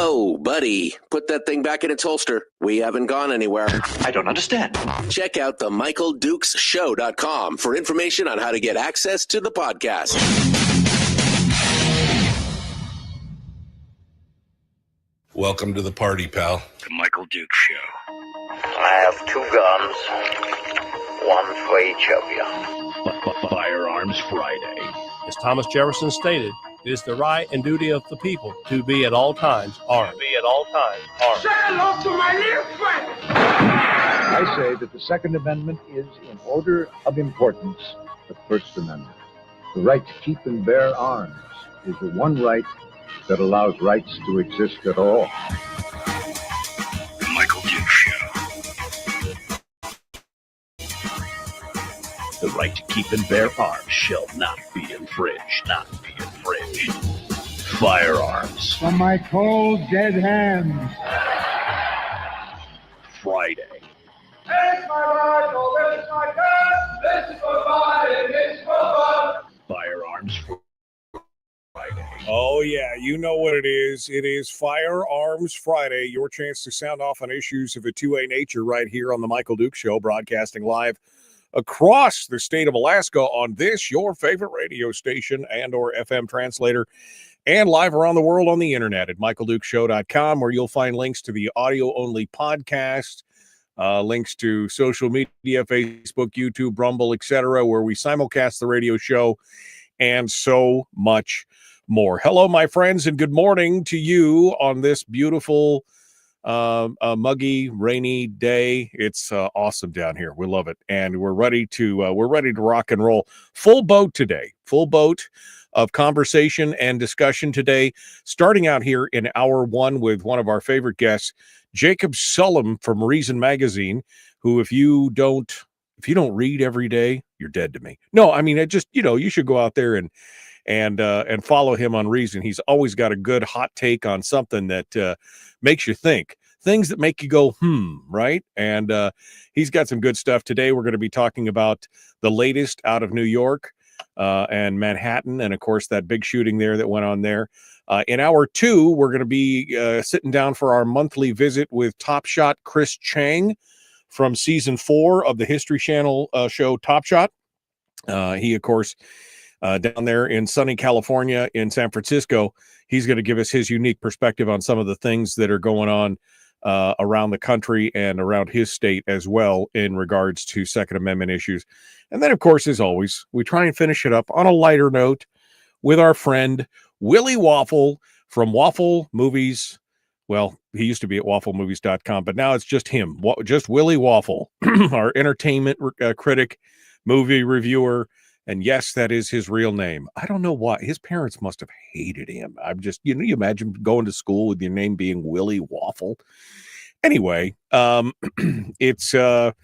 Whoa, buddy. Put that thing back in its holster. We haven't gone anywhere. I don't understand. Check out the MichaelDukesShow.com for information on how to get access to the podcast. Welcome to the party, pal. The Michael Dukes Show. I have 2 guns, one for each of you. Firearms Friday. As Thomas Jefferson stated, it is the right and duty of the people to be at all times armed. Say hello to my little friend. I say that the Second Amendment is, in order of importance, the First Amendment. The right to keep and bear arms is the one right that allows rights to exist at all. The Michael Dukes Show. The right to keep and bear arms shall not be infringed. Firearms. From my cold, dead hands. Friday. This is my rifle, this is my gun, this is my body, this is my blood. Firearms Friday. Oh, yeah, you know what it is. It is Firearms Friday, your chance to sound off on issues of a 2A nature right here on the Michael Dukes Show, broadcasting live across the state of Alaska on this, your favorite radio station and or FM translator, and live around the world on the internet at michaeldukeshow.com, where you'll find links to the audio-only podcast, links to social media, Facebook, YouTube, Rumble, etc., where we simulcast the radio show, and so much more. Hello, my friends, and good morning to you on this beautiful a muggy, rainy day. It's awesome down here. We love it, and we're ready to rock and roll. Full boat today. Full boat of conversation and discussion today. Starting out here in hour one with one of our favorite guests, Jacob Sullum from Reason Magazine. Who, if you don't read every day, you're dead to me. No, I mean, it just you should go out there and follow him on Reason. He's always got a good hot take on something that makes you think, things that make you go, right? And he's got some good stuff today. We're going to be talking about the latest out of New York and Manhattan, and of course that big shooting there that went on there. In hour two, we're going to be sitting down for our monthly visit with Shot Chris Cheng from season 4 of the History Channel show Top Shot. He, of course, down there in sunny California, in San Francisco, he's going to give us his unique perspective on some of the things that are going on around the country and around his state as well in regards to Second Amendment issues. And then, of course, as always, we try and finish it up on a lighter note with our friend Willie Waffle from Waffle Movies. Well, he used to be at wafflemovies.com, but now it's just him, just Willie Waffle, our entertainment critic, movie reviewer. And yes, that is his real name. I don't know why. His parents must have hated him. I'm just, you imagine going to school with your name being Willie Waffle. Anyway, it's a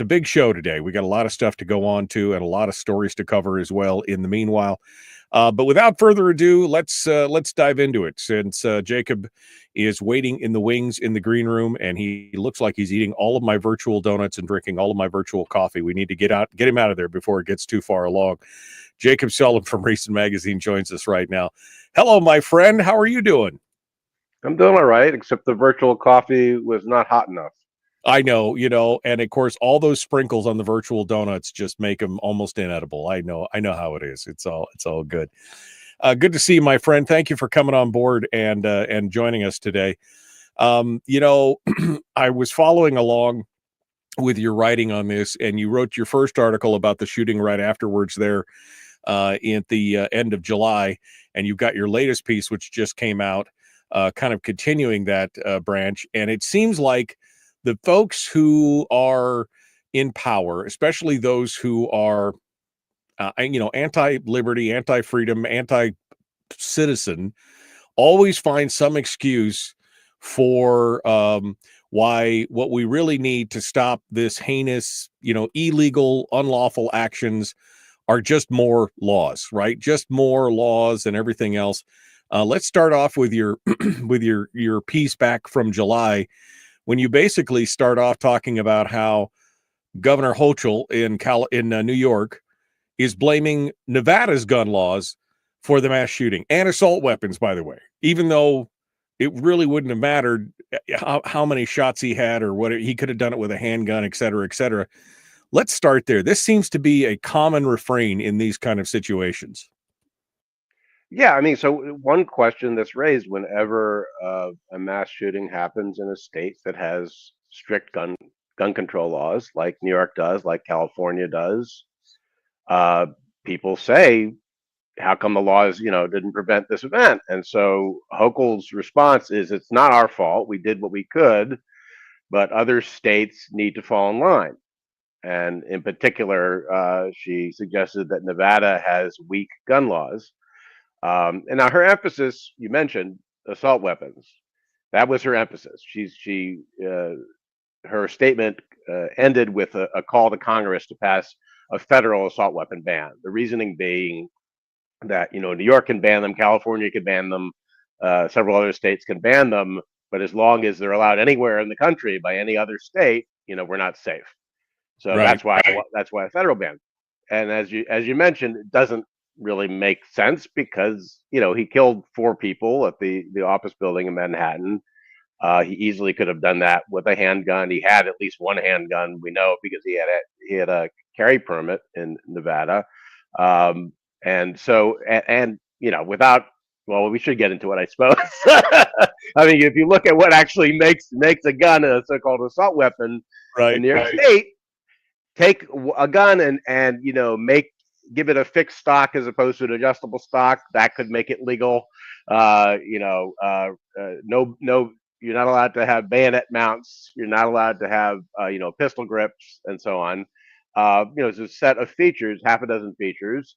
big show today. We got a lot of stuff to go on to and a lot of stories to cover as well in the meanwhile. But without further ado, let's dive into it, since Jacob is waiting in the wings in the green room, and he looks like he's eating all of my virtual donuts and drinking all of my virtual coffee. We need to get him out of there before it gets too far along. Jacob Sullum from Reason Magazine joins us right now. Hello, my friend. How are you doing? I'm doing all right, except the virtual coffee was not hot enough. I know, and of course, all those sprinkles on the virtual donuts just make them almost inedible. I know how it is. It's all good. Good to see you, my friend. Thank you for coming on board and joining us today. I was following along with your writing on this, and you wrote your first article about the shooting right afterwards there at the end of July, and you've got your latest piece, which just came out, kind of continuing that branch. And it seems like the folks who are in power, especially those who are, anti-liberty, anti-freedom, anti-citizen, always find some excuse for why what we really need to stop this heinous, illegal, unlawful actions are just more laws, right? Just more laws and everything else. Let's start off with your with your piece back from July, when you basically start off talking about how Governor Hochul in New York is blaming Nevada's gun laws for the mass shooting and assault weapons, by the way, even though it really wouldn't have mattered how many shots he had or what he could have done it with a handgun, et cetera, et cetera. Let's start there. This seems to be a common refrain in these kind of situations. Yeah, I mean, so one question that's raised whenever a mass shooting happens in a state that has strict gun control laws, like New York does, like California does, uh, people say, "How come the laws, didn't prevent this event?" And so Hochul's response is, "It's not our fault. We did what we could, but other states need to fall in line." And in particular, she suggested that Nevada has weak gun laws. And now her emphasis, you mentioned assault weapons. That was her emphasis. Her statement ended with a call to Congress to pass a federal assault weapon ban. The reasoning being that New York can ban them, California can ban them, several other states can ban them, but as long as they're allowed anywhere in the country by any other state, we're not safe. So Right. that's why a federal ban. And as you mentioned, it doesn't really make sense because he killed 4 people at the office building in Manhattan. He easily could have done that with a handgun. He had at least one handgun, we know, because he had a carry permit in Nevada. And so without, well, we should get into it, I suppose. I mean, if you look at what actually makes a gun a so-called assault weapon in New York State, take a gun and give it a fixed stock as opposed to an adjustable stock. That could make it legal. No, you're not allowed to have bayonet mounts. You're not allowed to have pistol grips and so on. It's a set of features, half a dozen features,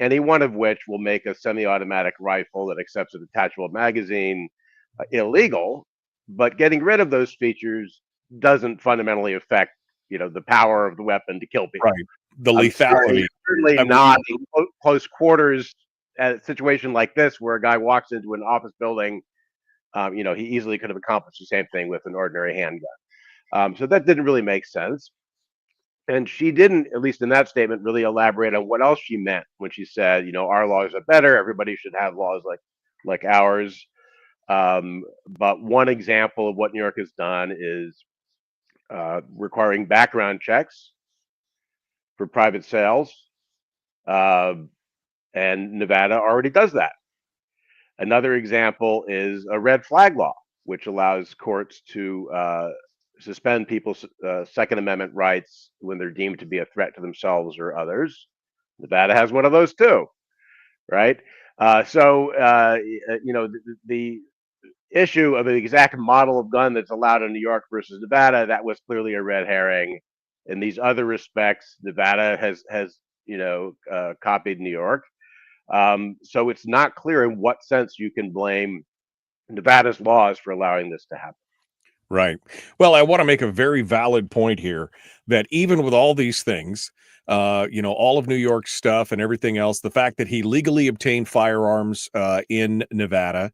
any one of which will make a semi-automatic rifle that accepts a detachable magazine illegal. But getting rid of those features doesn't fundamentally affect the power of the weapon to kill people. Right. The lethality. Certainly not in close quarters at a situation like this where a guy walks into an office building. He easily could have accomplished the same thing with an ordinary handgun. So that didn't really make sense. And she didn't, at least in that statement, really elaborate on what else she meant when she said, our laws are better. Everybody should have laws like ours. But one example of what New York has done is requiring background checks for private sales, and Nevada already does that. Another example is a red flag law, which allows courts to suspend people's Second Amendment rights when they're deemed to be a threat to themselves or others. Nevada has one of those too, right? The issue of the exact model of gun that's allowed in New York versus Nevada, that was clearly a red herring. In these other respects, Nevada has copied New York. So it's not clear in what sense you can blame Nevada's laws for allowing this to happen. Right. Well, I want to make a very valid point here that even with all these things, all of New York's stuff and everything else, the fact that he legally obtained firearms in Nevada,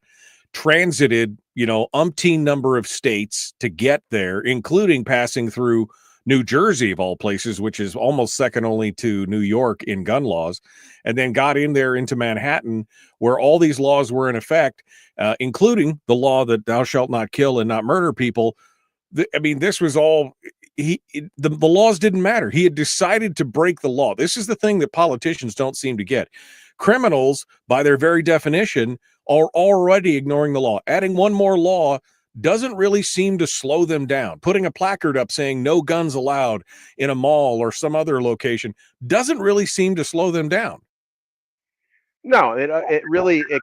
transited, umpteen number of states to get there, including passing through New Jersey, of all places, which is almost second only to New York in gun laws, and then got in there into Manhattan, where all these laws were in effect, including the law that thou shalt not kill and not murder people. This was all, the laws didn't matter. He had decided to break the law. This is the thing that politicians don't seem to get. Criminals, by their very definition, are already ignoring the law. Adding one more law doesn't really seem to slow them down. Putting a placard up saying no guns allowed in a mall or some other location doesn't really seem to slow them down. No, it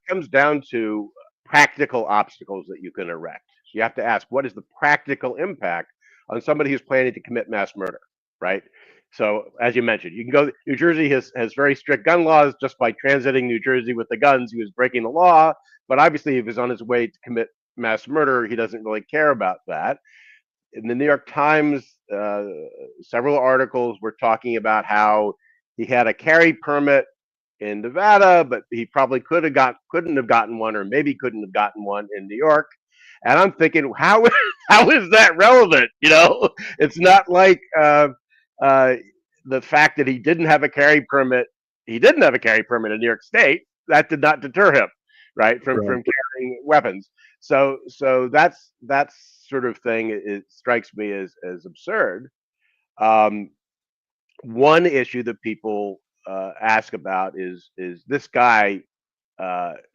comes down to practical obstacles that you can erect. So you have to ask, what is the practical impact on somebody who's planning to commit mass murder, right? So as you mentioned, you can go, New Jersey has very strict gun laws. Just by transiting New Jersey with the guns, he was breaking the law. But obviously, if he's on his way to commit mass murder, he doesn't really care about that. In the New York Times, several articles were talking about how he had a carry permit in Nevada, but he probably couldn't have gotten one, or maybe couldn't have gotten one in New York. And I'm thinking, how is that relevant? It's not like the fact that he didn't have a carry permit. He didn't have a carry permit in New York State. That did not deter him, right, from carrying weapons. So that's sort of thing. It strikes me as absurd. Um, One issue that people ask about is this guy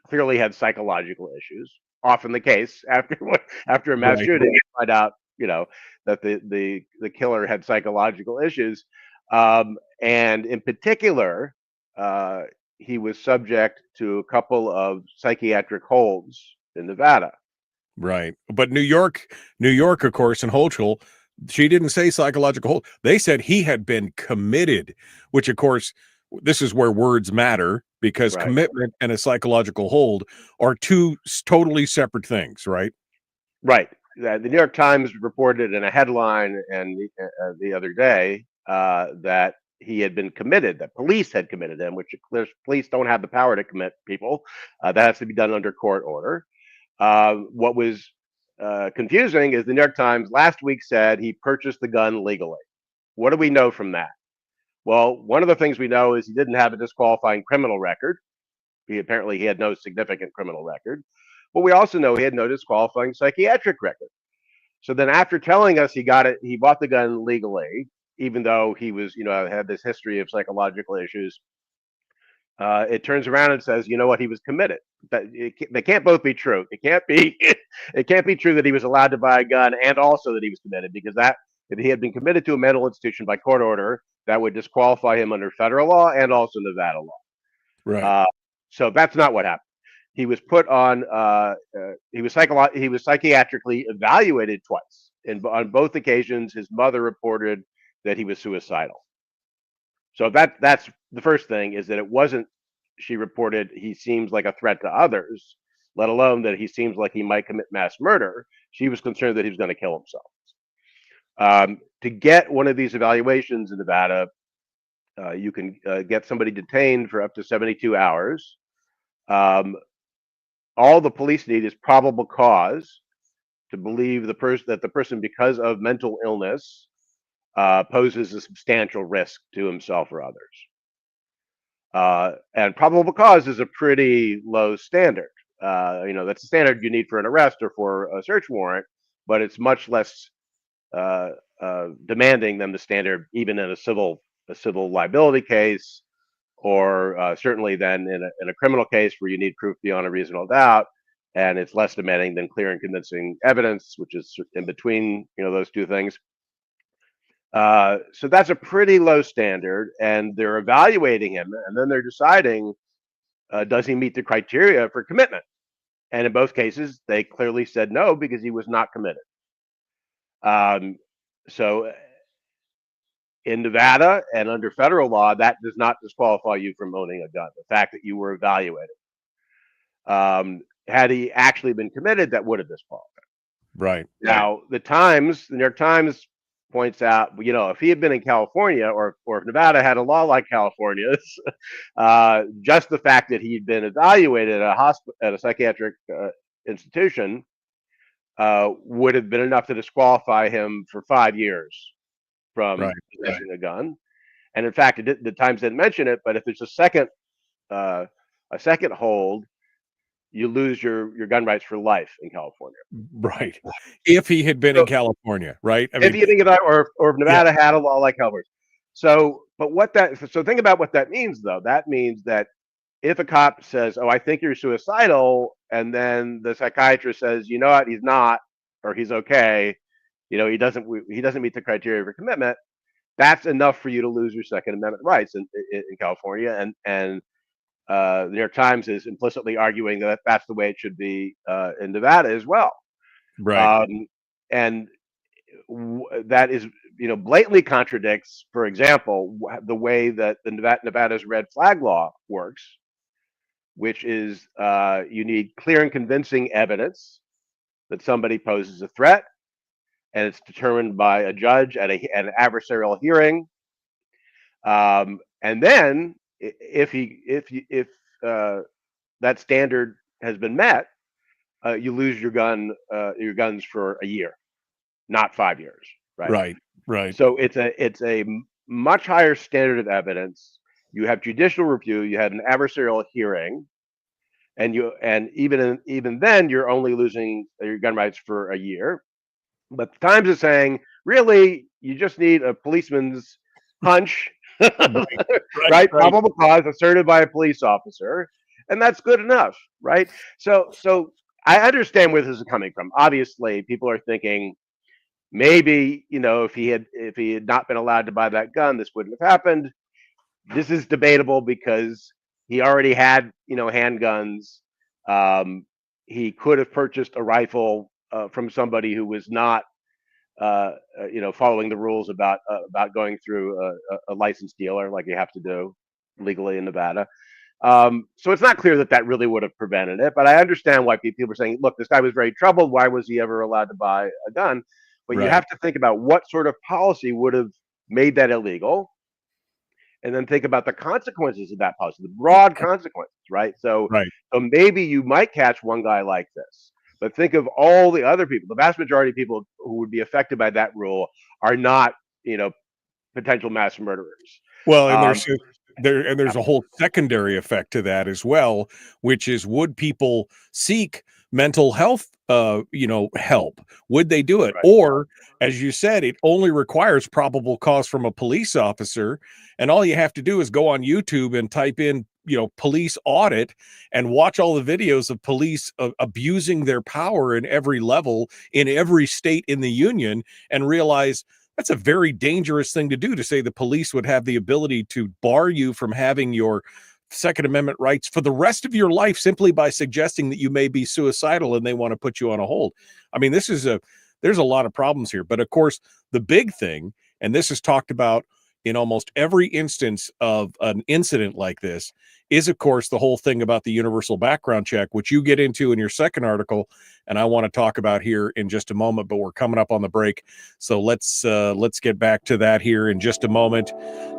clearly had psychological issues. Often the case after after a mass Right. shooting, you find out that the killer had psychological issues, and in particular, uh, he was subject to a couple of psychiatric holds in Nevada. Right. But New York, of course, and Hochul, she didn't say psychological hold. They said he had been committed, which, of course, this is where words matter because Right. commitment and a psychological hold are two totally separate things, right? Right. The New York Times reported in a headline and the other day that he had been committed, that police had committed him, which police don't have the power to commit people. That has to be done under court order. What was confusing is the New York Times last week said he purchased the gun legally. What do we know from that? Well, one of the things we know is he didn't have a disqualifying criminal record. He had no significant criminal record. But we also know he had no disqualifying psychiatric record. So then after telling us he bought the gun legally, even though he was, had this history of psychological issues, it turns around and says, you know what, he was committed. They can't both be true. It can't be it can't be true that he was allowed to buy a gun and also that he was committed, because that if he had been committed to a mental institution by court order, that would disqualify him under federal law and also Nevada law. Right. So that's not what happened. He was put on. He was psychiatrically evaluated twice. On both occasions, his mother reported that he was suicidal. So that's the first thing, is that it wasn't. She reported he seems like a threat to others, let alone that he seems like he might commit mass murder. She was concerned that he was going to kill himself. To get one of these evaluations in Nevada, you can get somebody detained for up to 72 hours. All the police need is probable cause to believe that the person, because of mental illness, poses a substantial risk to himself or others. And probable cause is a pretty low standard. That's the standard you need for an arrest or for a search warrant, but it's much less demanding than the standard even in a civil liability case, or certainly then in a criminal case where you need proof beyond a reasonable doubt, and it's less demanding than clear and convincing evidence, which is in between those two things. So that's a pretty low standard, and they're evaluating him, and then they're deciding, does he meet the criteria for commitment? And in both cases, they clearly said no, because he was not committed. So in Nevada and under federal law, that does not disqualify you from owning a gun. The fact that you were evaluated. Had he actually been committed, that would have disqualified. Right. Now, the New York Times points out, if he had been in California, or if Nevada had a law like California's, just the fact that he'd been evaluated at a psychiatric institution would have been enough to disqualify him for 5 years from possessing a gun. And in fact, the Times didn't mention it, but if there's a second hold, you lose your gun rights for life in California. Right. If he had been in California, right? If you think about, or if Nevada had a law like California. So think about what that means, though. That means that if a cop says, "Oh, I think you're suicidal," and then the psychiatrist says, "You know what? He's not, or he's okay. He doesn't meet the criteria for commitment," that's enough for you to lose your Second Amendment rights in California. And the New York Times is implicitly arguing that that's the way it should be in Nevada as well. Right. And that is, blatantly contradicts, for example, the way that the Nevada's red flag law works, which is you need clear and convincing evidence that somebody poses a threat, and it's determined by a judge at an adversarial hearing. And then if that standard has been met, you lose your guns for a year, not 5 years. Right. So it's a much higher standard of evidence. You have judicial review. You had an adversarial hearing. and even then you're only losing your gun rights for a year. But the Times is saying, really, you just need a policeman's hunch, right? Right. Probable cause asserted by a police officer, and that's good enough, right? So I understand where this is coming from. Obviously, people are thinking maybe, if he had not been allowed to buy that gun, this wouldn't have happened. This is debatable because he already had, handguns. He could have purchased a rifle from somebody who was not, following the rules about going through a licensed dealer like you have to do legally in Nevada. So it's not clear that really would have prevented it, but I understand why people are saying, look, this guy was very troubled. Why was he ever allowed to buy a gun? But you have to think about what sort of policy would have made that illegal, and then think about the consequences of that policy, the broad consequences, right? So maybe you might catch one guy like this, but think of all the other people. The vast majority of people who would be affected by that rule are not, potential mass murderers. Well, and there's a whole secondary effect to that as well, which is, would people seek mental health help? Would they do it? Or, as you said, it only requires probable cause from a police officer, and all you have to do is go on YouTube and type in police audit and watch all the videos of police abusing their power in every level in every state in the union, and realize that's a very dangerous thing to do, to say the police would have the ability to bar you from having your Second Amendment rights for the rest of your life simply by suggesting that you may be suicidal and they want to put you on a hold. I mean, there's a lot of problems here. But of course, the big thing, and this is talked about in almost every instance of an incident like this, is, of course, the whole thing about the universal background check, which you get into in your second article, and I want to talk about here in just a moment, but we're coming up on the break. So let's get back to that here in just a moment.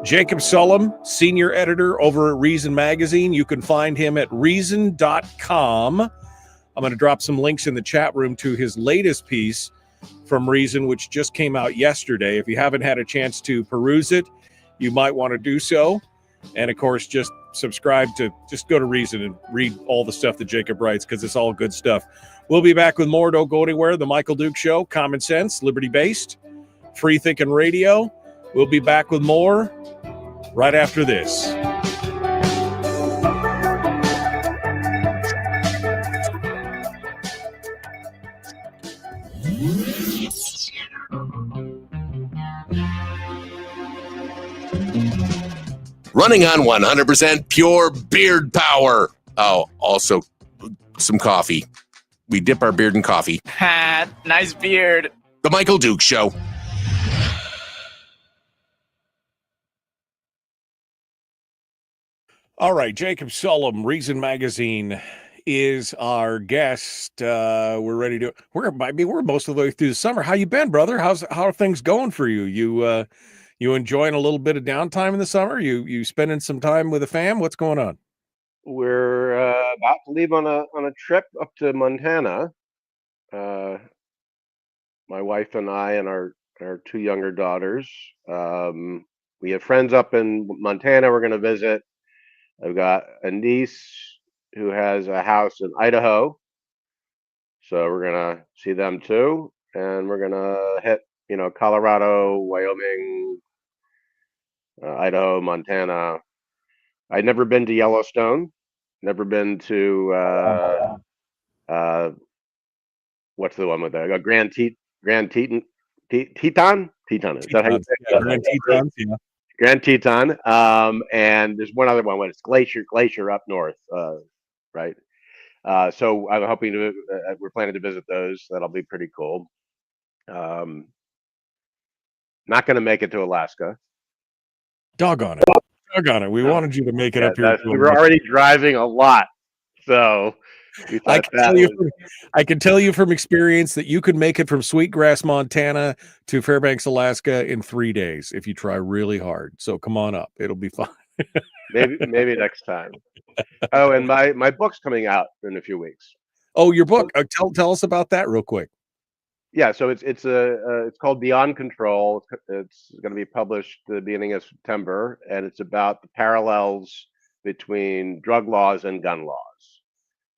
Jacob Sullum, senior editor over at Reason Magazine. You can find him at reason.com. I'm going to drop some links in the chat room to his latest piece from Reason, which just came out yesterday. If you haven't had a chance to peruse it, you might want to do so. And of course, just go to Reason and read all the stuff that Jacob writes, because it's all good stuff. We'll be back with more. Don't go anywhere. The Michael Duke Show, common sense, liberty-based, free thinking radio. We'll be back with more right after this. Running on 100% pure beard power. Oh, also some coffee. We dip our beard in coffee. Ha, nice beard. The Michael Duke Show. All right, Jacob Sullum, Reason Magazine, is our guest. We're ready to. We're most of the way through the summer. How you been, brother? How are things going for you? You enjoying a little bit of downtime in the summer? You spending some time with the fam? What's going on? We're about to leave on a trip up to Montana. My wife and I and our two younger daughters. We have friends up in Montana we're going to visit. I've got a niece who has a house in Idaho, so we're going to see them too. And we're going to hit, Colorado, Wyoming, Idaho, Montana. I'd never been to Yellowstone. Never been to what's the one with that? Grand Teton. Teton? Is that how you say it? Grand Tetons, yeah. Grand Teton. And there's one other one when it's Glacier up north, right? So I'm hoping we're planning to visit those. That'll be pretty cool. Not going to make it to Alaska. Doggone it. We wanted you to make it up here. We were already driving a lot. So I can tell you from experience that you could make it from Sweetgrass, Montana to Fairbanks, Alaska in 3 days if you try really hard. So come on up. It'll be fun. maybe next time. Oh, and my book's coming out in a few weeks. Oh, your book. Tell us about that real quick. Yeah, so it's called Beyond Control. It's going to be published at the beginning of September, and it's about the parallels between drug laws and gun laws.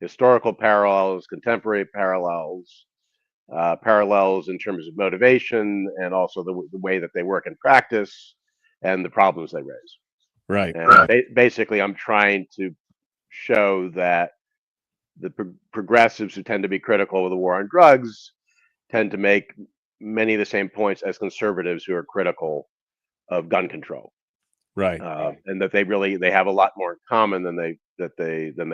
historical parallels, contemporary parallels, parallels in terms of motivation, and also the way that they work in practice and the problems they raise. Right. And basically, I'm trying to show that the progressives who tend to be critical of the war on drugs tend to make many of the same points as conservatives who are critical of gun control. Right. And that they have a lot more in common than they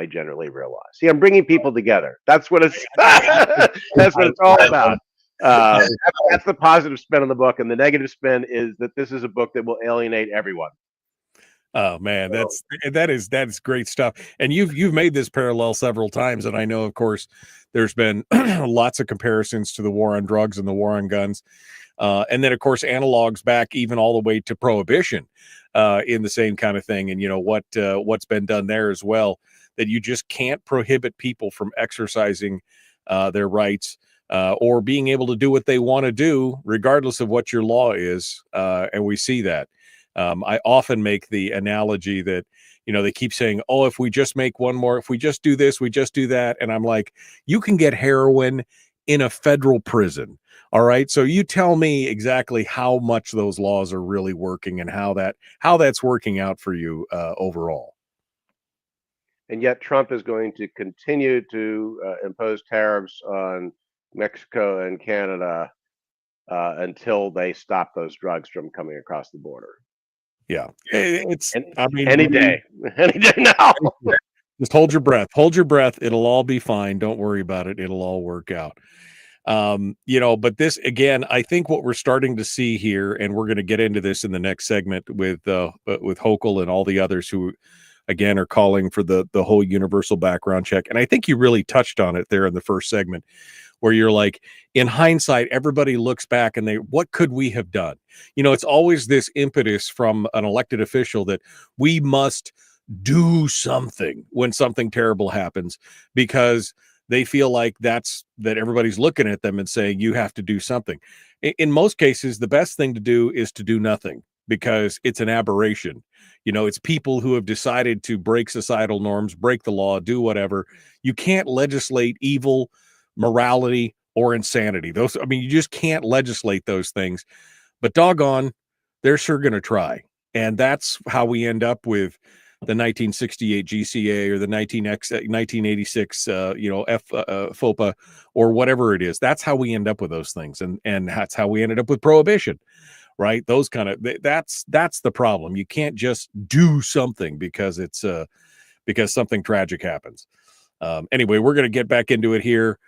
generally realize. See, I'm bringing people together. That's what it's that's what it's all about. That's the positive spin on the book, and the negative spin is that this is a book that will alienate everyone. Oh man, that is great stuff. And you've made this parallel several times, and I know, of course, there's been lots of comparisons to the war on drugs and the war on guns, and then of course analogs back even all the way to prohibition in the same kind of thing. And you know what's been done there as well, that you just can't prohibit people from exercising their rights or being able to do what they want to do, regardless of what your law is. And we see that. I often make the analogy that, they keep saying, oh, if we just make one more, if we just do this, we just do that. And I'm like, you can get heroin in a federal prison. All right. So you tell me exactly how much those laws are really working and how that's working out for you overall. And yet Trump is going to continue to impose tariffs on Mexico and Canada until they stop those drugs from coming across the border. Yeah, any day now. Just hold your breath. It'll all be fine. Don't worry about it. It'll all work out. But this, again, I think what we're starting to see here, and we're going to get into this in the next segment with Hochul and all the others who, again, are calling for the whole universal background check. And I think you really touched on it there in the first segment, where you're like, in hindsight, everybody looks back and what could we have done? It's always this impetus from an elected official that we must do something when something terrible happens, because they feel like that everybody's looking at them and saying, you have to do something. In most cases, the best thing to do is to do nothing, because it's an aberration. It's people who have decided to break societal norms, break the law, do whatever. You can't legislate evil, morality, or insanity. You just can't legislate those things. But doggone, they're sure going to try. And that's how we end up with the 1968 GCA or the 1986 FOPA or whatever it is. That's how we end up with those things. And that's how we ended up with prohibition, right? Those kind of, that's the problem. You can't just do something because something tragic happens. Anyway, we're going to get back into it here.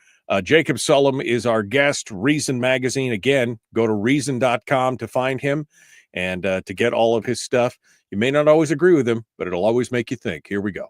Jacob Sullum is our guest. Reason Magazine. Again, go to reason.com to find him and to get all of his stuff. You may not always agree with him, but it'll always make you think. Here we go.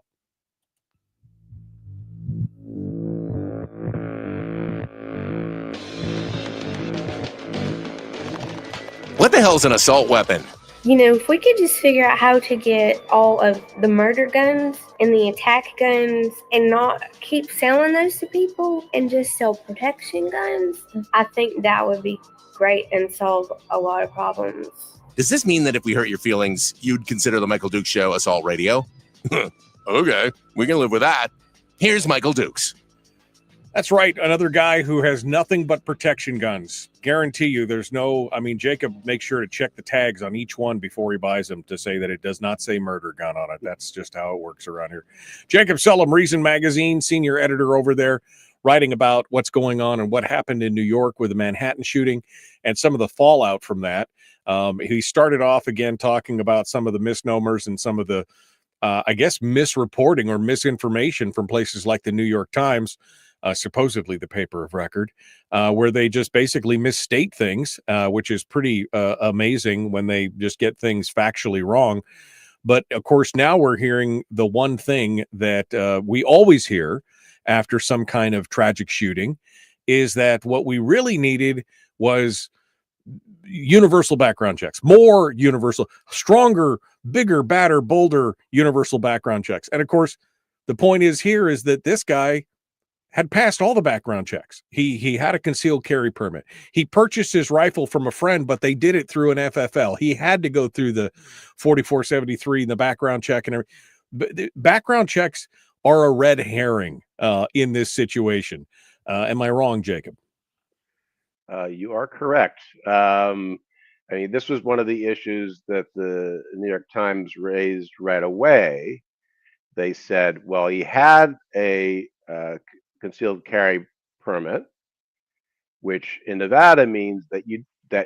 What the hell's an assault weapon? If we could just figure out how to get all of the murder guns and the attack guns and not keep selling those to people and just sell protection guns, I think that would be great and solve a lot of problems. Does this mean that if we hurt your feelings, you'd consider the Michael Dukes Show assault radio? Okay, we can live with that. Here's Michael Dukes. That's right. Another guy who has nothing but protection guns. Guarantee you Jacob makes sure to check the tags on each one before he buys them to say that it does not say murder gun on it. That's just how it works around here. Jacob Sullum, Reason Magazine, senior editor over there, writing about what's going on and what happened in New York with the Manhattan shooting and some of the fallout from that. He started off again talking about some of the misnomers and some of the, misreporting or misinformation from places like the New York Times, supposedly the paper of record, where they just basically misstate things, which is pretty amazing when they just get things factually wrong. But of course, now we're hearing the one thing that we always hear after some kind of tragic shooting is that what we really needed was universal background checks, more universal, stronger, bigger, badder, bolder universal background checks. And of course, the point is that this guy had passed all the background checks. He had a concealed carry permit. He purchased his rifle from a friend, but they did it through an FFL. He had to go through the 4473 and the background check and everything. But the background checks are a red herring in this situation. Am I wrong, Jacob? You are correct. I mean, this was one of the issues that the New York Times raised right away. They said, well, he had a concealed carry permit, which in Nevada means that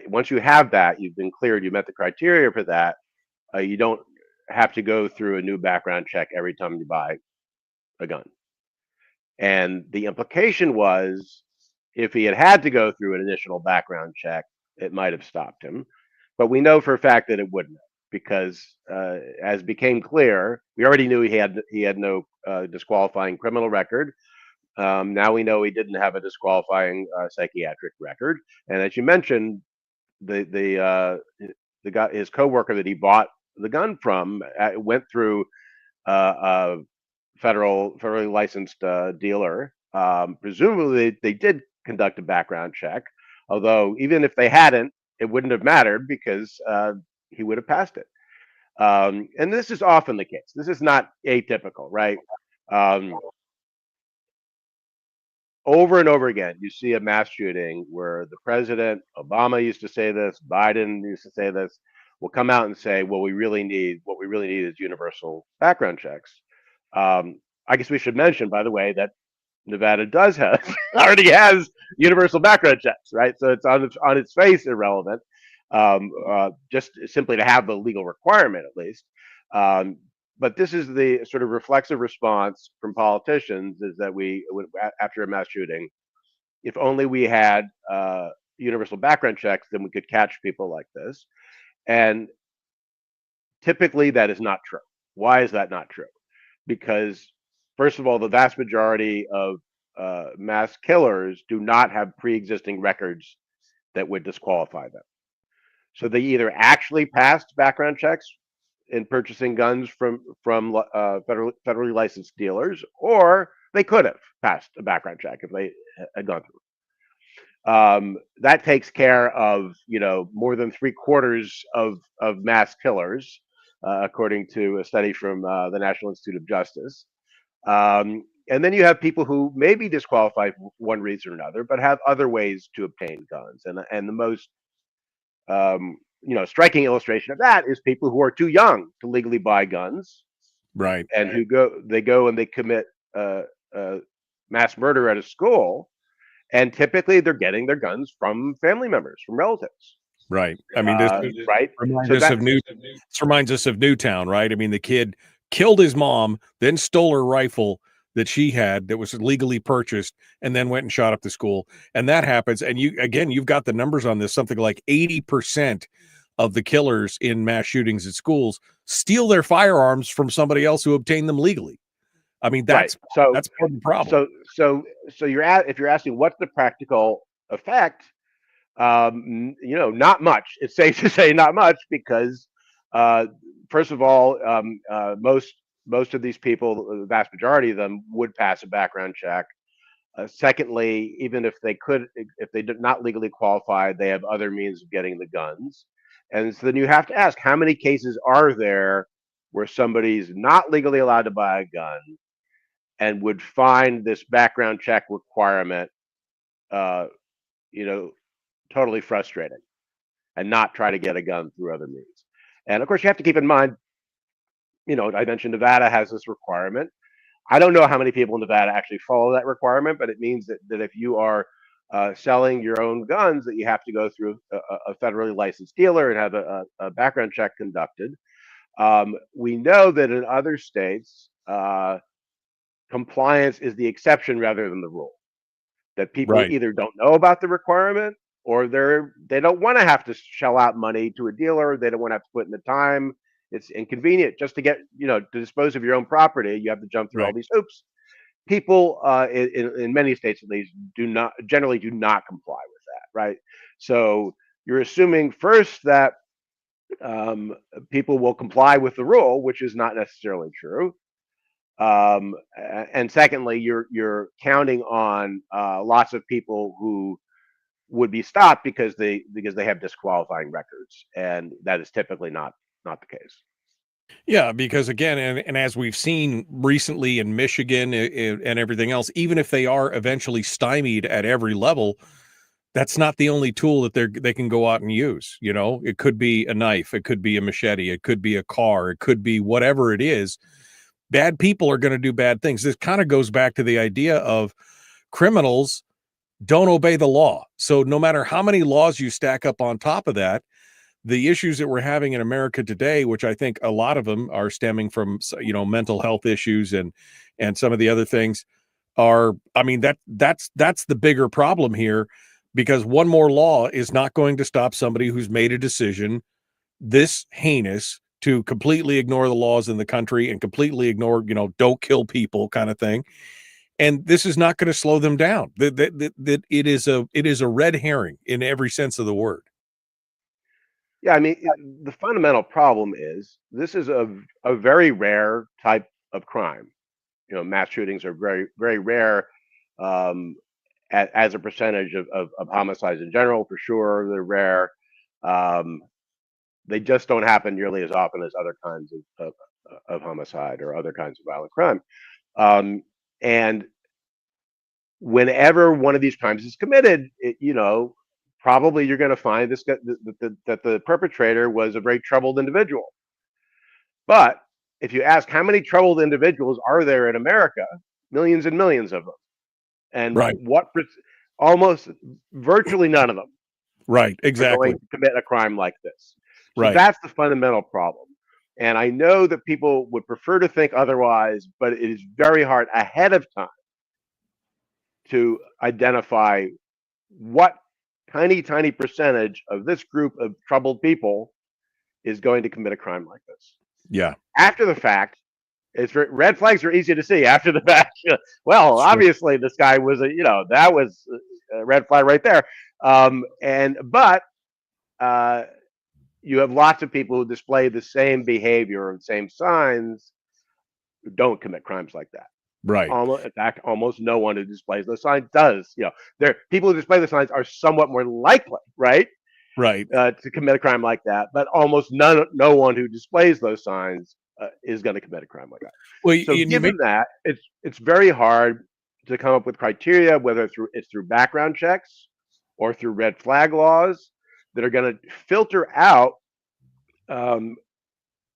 once you have that, you've been cleared, you met the criteria for that. You don't have to go through a new background check every time you buy a gun. And the implication was, if he had to go through an additional background check, it might have stopped him. But we know for a fact that it wouldn't, because as became clear, we already knew he had no disqualifying criminal record. Now we know he didn't have a disqualifying psychiatric record. And as you mentioned, the guy, his coworker that he bought the gun from, went through a federally licensed dealer. Presumably, they did conduct a background check. Although, even if they hadn't, it wouldn't have mattered, because he would have passed it. And this is often the case. This is not atypical, right? Over and over again, you see a mass shooting where the president, Obama used to say this, Biden used to say this, will come out and say, well, what we really need is universal background checks. I guess we should mention, by the way, that Nevada does have already has universal background checks, right? So it's on its face irrelevant, just simply to have the legal requirement at least. But this is the sort of reflexive response from politicians, is that after a mass shooting, if only we had universal background checks, then we could catch people like this. And typically that is not true. Why is that not true? Because, first of all, the vast majority of mass killers do not have pre-existing records that would disqualify them. So they either actually passed background checks in purchasing guns from federally licensed dealers, or they could have passed a background check if they had gone through. That takes care of more than 3/4 of mass killers, according to a study from the National Institute of Justice. And then you have people who may be disqualified for one reason or another, but have other ways to obtain guns. And the most striking illustration of that is people who are too young to legally buy guns, right? And who go and they commit mass murder at a school, and typically they're getting their guns from family members, from relatives. Right. I mean, this right. This reminds us of Newtown, right? I mean, the kid killed his mom, then stole her rifle that she had that was legally purchased, and then went and shot up the school. And that happens. And you've got the numbers on this. Something like 80% of the killers in mass shootings at schools steal their firearms from somebody else who obtained them legally. I mean, that's part of the problem. So if you're asking what's the practical effect, not much. It's safe to say not much, because first of all, most of these people, the vast majority of them, would pass a background check. Secondly, even if they did not legally qualify, they have other means of getting the guns. And so then you have to ask, how many cases are there where somebody's not legally allowed to buy a gun and would find this background check requirement, totally frustrating, and not try to get a gun through other means? And of course, you have to keep in mind, I mentioned Nevada has this requirement. I don't know how many people in Nevada actually follow that requirement, but it means that if you are selling your own guns, that you have to go through a federally licensed dealer and have a background check conducted. We know that in other states, compliance is the exception rather than the rule. That people either don't know about the requirement, or they don't want to have to shell out money to a dealer. They don't want to have to put in the time. It's inconvenient just to get, to dispose of your own property. You have to jump through all these hoops. People in many states, at least, generally do not comply with that, right? So you're assuming first that people will comply with the rule, which is not necessarily true. And secondly, you're counting on lots of people who would be stopped because they have disqualifying records, and that is typically not the case. Yeah, because again, and as we've seen recently in Michigan and everything else, even if they are eventually stymied at every level, that's not the only tool that they can go out and use. You know, it could be a knife, it could be a machete, it could be a car, it could be whatever it is. Bad people are going to do bad things. This kind of goes back to the idea of criminals don't obey the law. So no matter how many laws you stack up on top of that, the issues that we're having in America today, which I think a lot of them are stemming from, you know, mental health issues and some of the other things are, I mean, that's the bigger problem here, because one more law is not going to stop somebody who's made a decision this heinous to completely ignore the laws in the country and completely ignore, you know, don't kill people kind of thing. And this is not going to slow them down. That it is a red herring in every sense of the word. Yeah, I mean, the fundamental problem is this is a very rare type of crime. You know, mass shootings are very, very rare um, as a percentage of homicides in general, for sure. They're rare. Um, they just don't happen nearly as often as other kinds of homicide or other kinds of violent crime. And whenever one of these crimes is committed, you know, probably you're going to find that the perpetrator was a very troubled individual. But if you ask how many troubled individuals are there in America, millions and millions of them, and Right. almost virtually none of them Right. are Exactly. going to commit a crime like this. So Right. that's the fundamental problem. And I know that people would prefer to think otherwise, but it is very hard ahead of time to identify what tiny percentage of this group of troubled people is going to commit a crime like this. Yeah. After the fact, red flags are easy to see after the fact. Well, Sure. obviously this guy was that was a red flag right there. But you have lots of people who display the same behavior and same signs who don't commit crimes like that. Right. In fact, almost no one who displays those signs does. You know, there people who display the signs are somewhat more likely, right? Right. To commit a crime like that, but almost no one who displays those signs is going to commit a crime like that. Well, So given that, it's very hard to come up with criteria, whether it's through background checks or through red flag laws that are going to filter out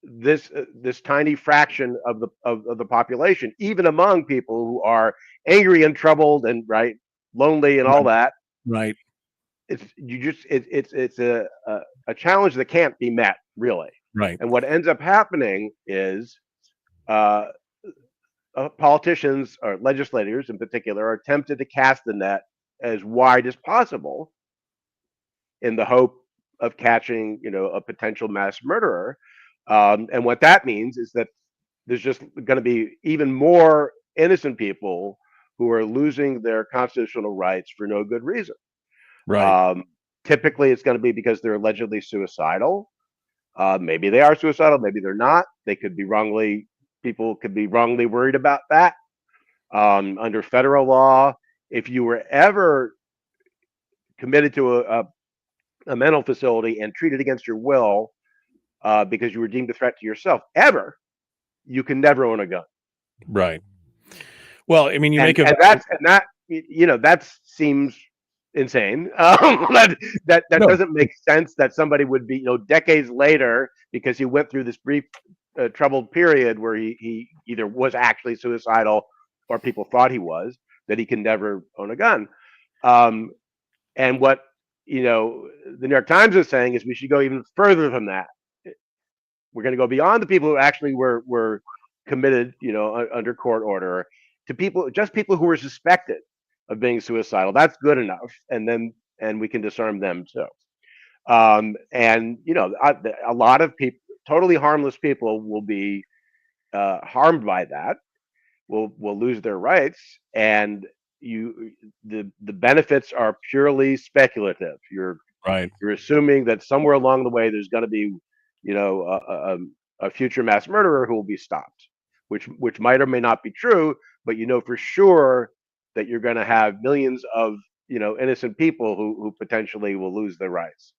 this tiny fraction of the population, even among people who are angry and troubled and lonely and all that. Right. It's a challenge that can't be met, really. Right. And what ends up happening is politicians or legislators in particular are tempted to cast the net as wide as possible in the hope of catching, a potential mass murderer. And what that means is that there's just going to be even more innocent people who are losing their constitutional rights for no good reason. Right. Typically, it's going to be because they're allegedly suicidal. Maybe they are suicidal, maybe they're not. People could be wrongly worried about that. Under federal law, if you were ever committed to a mental facility and treated against your will because you were deemed a threat to yourself, you can never own a gun. Right. Well, I mean, that seems insane. That doesn't make sense that somebody would be, decades later, because he went through this brief troubled period where he either was actually suicidal or people thought he was, that he can never own a gun. And what the New York Times is saying is we should go even further than that. We're going to go beyond the people who actually were committed, under court order, to people who were suspected of being suicidal. That's good enough, and we can disarm them too. And a lot of people, totally harmless people, will be harmed by that. Will lose their rights, and the benefits are purely speculative. You're assuming that somewhere along the way there's going to be, a future mass murderer who will be stopped, which might or may not be true, but for sure that you're going to have millions of innocent people who potentially will lose their rights.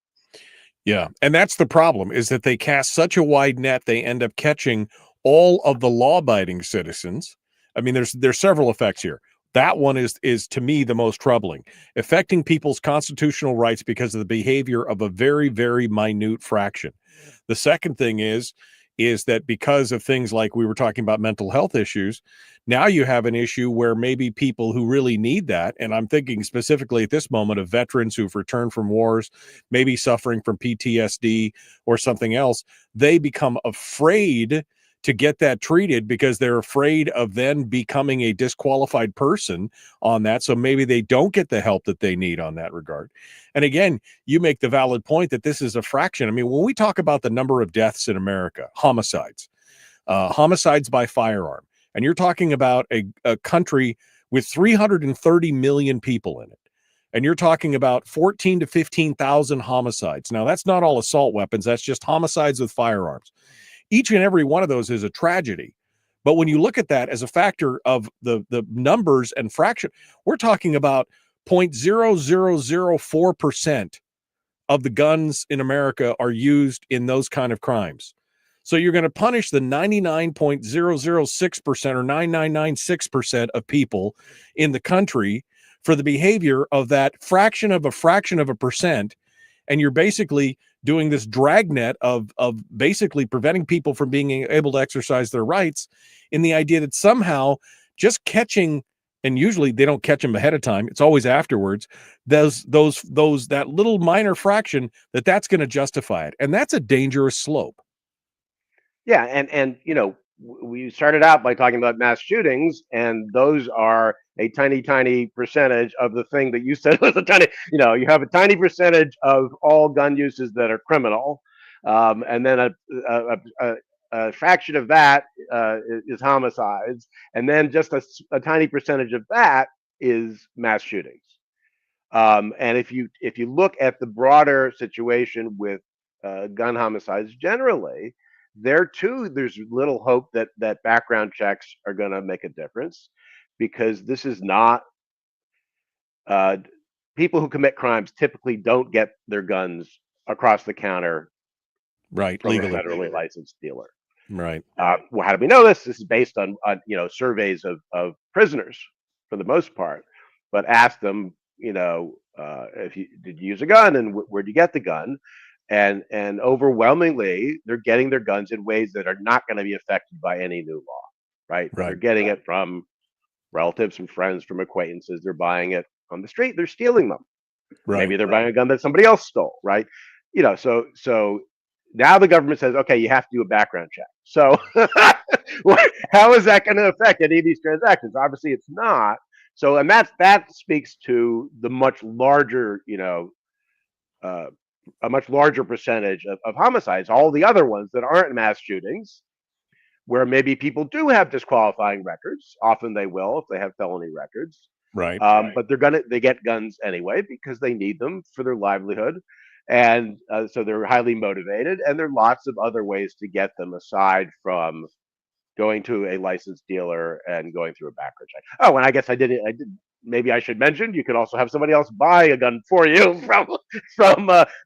Yeah, and that's the problem, is that they cast such a wide net, they end up catching all of the law-abiding citizens. I mean, there's several effects here. That one is to me the most troubling, affecting people's constitutional rights because of the behavior of a very, very minute fraction. The second thing is that because of things like we were talking about mental health issues, now you have an issue where maybe people who really need that, and I'm thinking specifically at this moment of veterans who've returned from wars, maybe suffering from PTSD or something else, they become afraid to get that treated because they're afraid of then becoming a disqualified person on that. So maybe they don't get the help that they need on that regard. And again, you make the valid point that this is a fraction. I mean, when we talk about the number of deaths in America, homicides by firearm, and you're talking about a country with 330 million people in it, and you're talking about 14 to 15,000 homicides. Now, that's not all assault weapons. That's just homicides with firearms. Each and every one of those is a tragedy. But when you look at that as a factor of the numbers and fraction, we're talking about 0.0004% of the guns in America are used in those kind of crimes. So you're going to punish the 99.006% or 9996% of people in the country for the behavior of that fraction of a percent. And you're basically doing this dragnet of basically preventing people from being able to exercise their rights, in the idea that somehow just catching, and usually they don't catch them ahead of time, it's always afterwards, that little minor fraction that's going to justify it. And that's a dangerous slope. Yeah, and we started out by talking about mass shootings, and those are a tiny percentage of the thing that you said was a tiny. You have a tiny percentage of all gun uses that are criminal, and then a fraction of that is homicides, and then just a tiny percentage of that is mass shootings. And if you look at the broader situation with gun homicides generally, there too, there's little hope that background checks are going to make a difference, because this is not people who commit crimes typically don't get their guns across the counter, right, from legally, a federally licensed dealer. Right. Well, how do we know this? This is based on surveys of prisoners for the most part, but ask them, if you did you use a gun, and where'd you get the gun? And overwhelmingly, they're getting their guns in ways that are not going to be affected by any new law, right? They're getting it from relatives, from friends, from acquaintances. They're buying it on the street. They're stealing them. Right. Maybe they're buying a gun that somebody else stole, right? So now the government says, okay, you have to do a background check. So how is that going to affect any of these transactions? Obviously, it's not. So, and that speaks to the much larger, a much larger percentage of homicides, all the other ones that aren't mass shootings, where maybe people do have disqualifying records. Often they will if they have felony records. Right. But they get guns anyway because they need them for their livelihood. And so they're highly motivated. And there are lots of other ways to get them aside from going to a licensed dealer and going through a background check. Oh, and I guess I did. Maybe I should mention, you could also have somebody else buy a gun for you from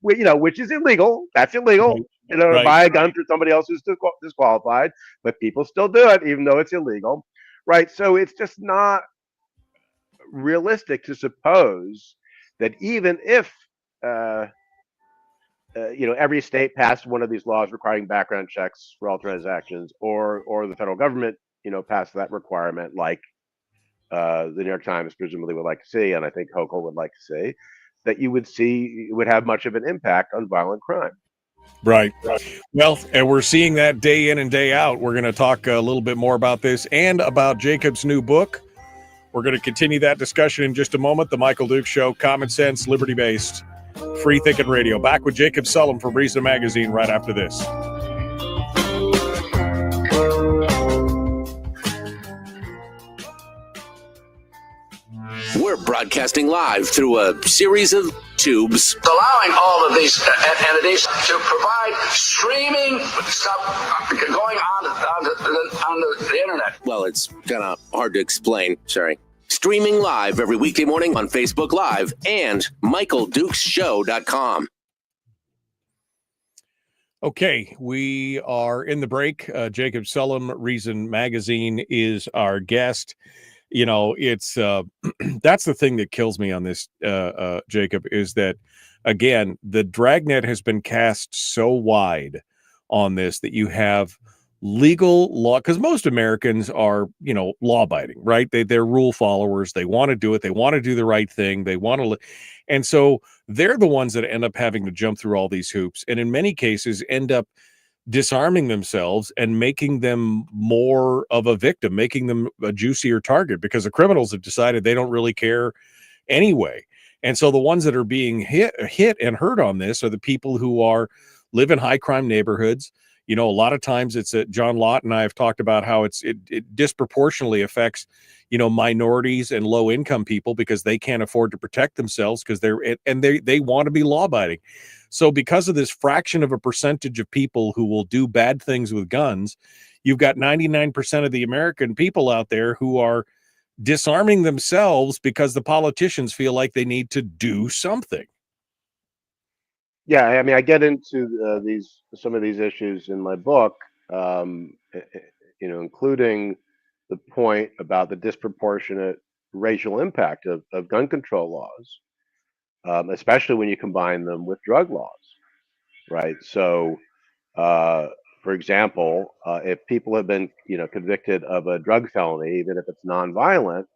which is illegal. That's illegal. To buy a gun for somebody else who's disqualified, but people still do it even though it's illegal, right? So it's just not realistic to suppose that even if every state passed one of these laws requiring background checks for all transactions, or the federal government passed that requirement, like the New York Times presumably would like to see, and I think Hochul would like to see, that you would have much of an impact on violent crime. Right. Well, and we're seeing that day in and day out. We're going to talk a little bit more about this and about Jacob's new book. We're going to continue that discussion in just a moment. The Michael Dukes Show, common sense, liberty-based, free thinking radio. Back with Jacob Sullum from Reason Magazine right after this. We're broadcasting live through a series of tubes. Allowing all of these entities to provide streaming stuff going on the internet. Well, it's kind of hard to explain. Sorry. Streaming live every weekday morning on Facebook Live and MichaelDukesShow.com. Okay, we are in the break. Jacob Sullum, Reason Magazine, is our guest. It's that's the thing that kills me on this, Jacob, is that, again, the dragnet has been cast so wide on this that you have legal law, because most Americans are, law abiding, right? They're rule followers. They want to do it. They want to do the right thing. They want to, and so they're the ones that end up having to jump through all these hoops, and in many cases end up disarming themselves and making them more of a victim, making them a juicier target, because the criminals have decided they don't really care anyway. And so the ones that are being hit and hurt on this are the people who live in high crime neighborhoods. A lot of times it's John Lott and I have talked about how it disproportionately affects, minorities and low income people, because they can't afford to protect themselves, because they want to be law abiding. So because of this fraction of a percentage of people who will do bad things with guns, you've got 99% of the American people out there who are disarming themselves because the politicians feel like they need to do something. Yeah, I mean, I get into some of these issues in my book, including the point about the disproportionate racial impact of gun control laws, especially when you combine them with drug laws, right? So, for example, if people have been, convicted of a drug felony, even if it's nonviolent,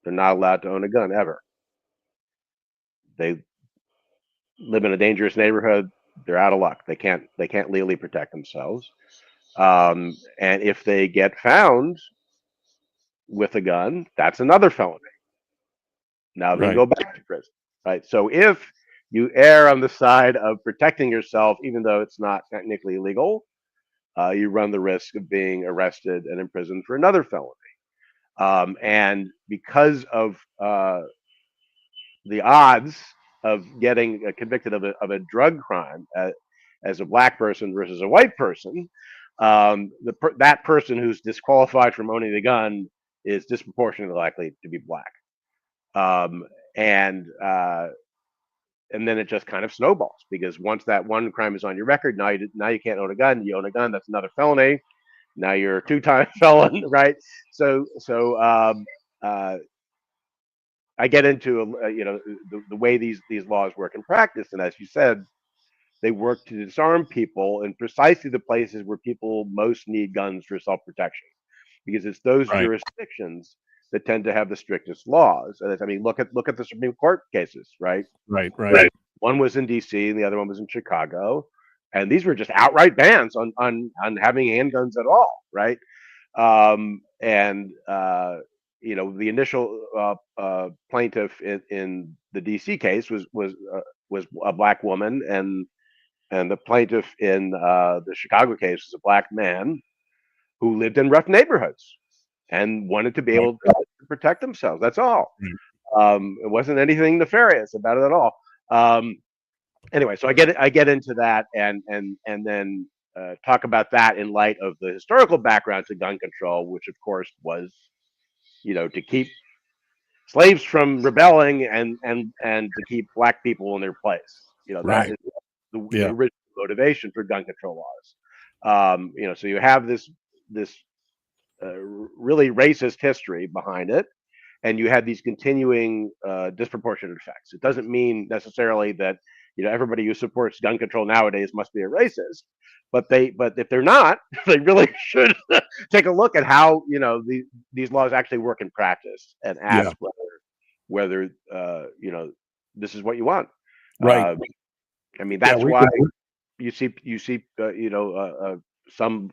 they're not allowed to own a gun ever. They live in a dangerous neighborhood, they're out of luck. They can't legally protect themselves. And if they get found with a gun, that's another felony. Now they go back to prison, right? So if you err on the side of protecting yourself, even though it's not technically illegal, you run the risk of being arrested and imprisoned for another felony. And because of the odds of getting convicted of a drug crime as a black person versus a white person, that person who's disqualified from owning the gun is disproportionately likely to be black. And then it just kind of snowballs, because once that one crime is on your record, now you can't own a gun. You own a gun, that's another felony. Now you're a two-time felon, right? So I get into the way these laws work in practice, and as you said, they work to disarm people in precisely the places where people most need guns for self-protection, because it's those jurisdictions that tend to have the strictest laws. And I mean, look at the Supreme Court cases, right? Right. One was in D.C. and the other one was in Chicago, and these were just outright bans on having handguns at all, right? The initial plaintiff in the D.C. case was a black woman, and the plaintiff in the Chicago case was a black man who lived in rough neighborhoods and wanted to be able to protect themselves. That's all. It wasn't anything nefarious about it at all. Anyway, so I get into that and then talk about that in light of the historical background to gun control, which of course was, to keep slaves from rebelling and to keep black people in their place. That is the original motivation for gun control laws. So you have this really racist history behind it, and you have these continuing disproportionate effects. It doesn't mean necessarily that everybody who supports gun control nowadays must be a racist, but if they're not, they really should take a look at how these laws actually work in practice and ask whether this is what you want. Right. I mean, that's why you see some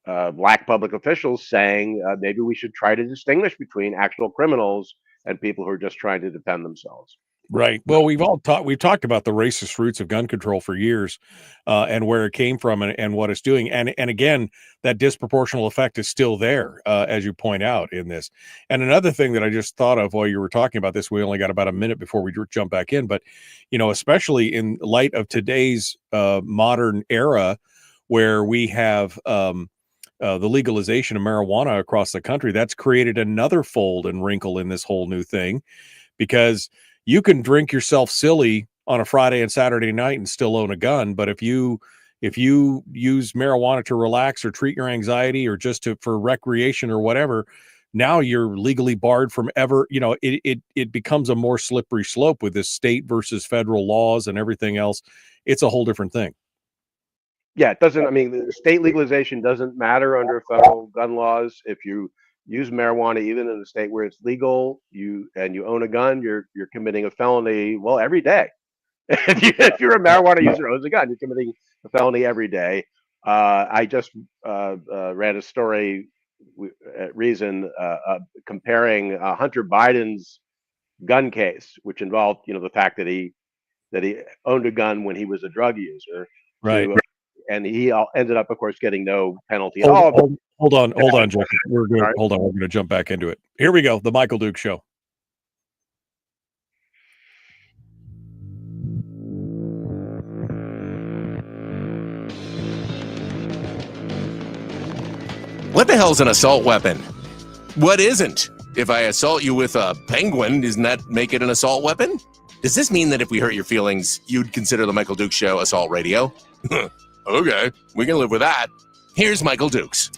black public officials saying maybe we should try to distinguish between actual criminals and people who are just trying to defend themselves. Right. Well, we've talked about the racist roots of gun control for years, and where it came from and what it's doing. And again, that disproportional effect is still there, as you point out in this. And another thing that I just thought of while you were talking about this, we only got about a minute before we jump back in, but especially in light of today's modern era, where we have the legalization of marijuana across the country, that's created another fold and wrinkle in this whole new thing, because you can drink yourself silly on a Friday and Saturday night and still own a gun. But if you If you use marijuana to relax or treat your anxiety or just for recreation or whatever, now you're legally barred from ever, it becomes a more slippery slope with this state versus federal laws and everything else. It's a whole different thing. Yeah, it doesn't. I mean, the state legalization doesn't matter under federal gun laws. If you use marijuana, even in a state where it's legal, you own a gun, you're committing a felony. Well, every day. If you're a marijuana user who owns a gun, you're committing a felony every day. I just read a story at Reason comparing Hunter Biden's gun case, which involved, the fact that he owned a gun when he was a drug user, right? And he ended up, of course, getting no penalty at all. Hold on, Jacob. We're going. Hold on, we're going to jump back into it. Here we go. The Michael Duke Show. What the hell's an assault weapon? What isn't? If I assault you with a penguin, doesn't that make it an assault weapon? Does this mean that if we hurt your feelings, you'd consider the Michael Dukes Show assault radio? Okay, we can live with that. Here's Michael Dukes.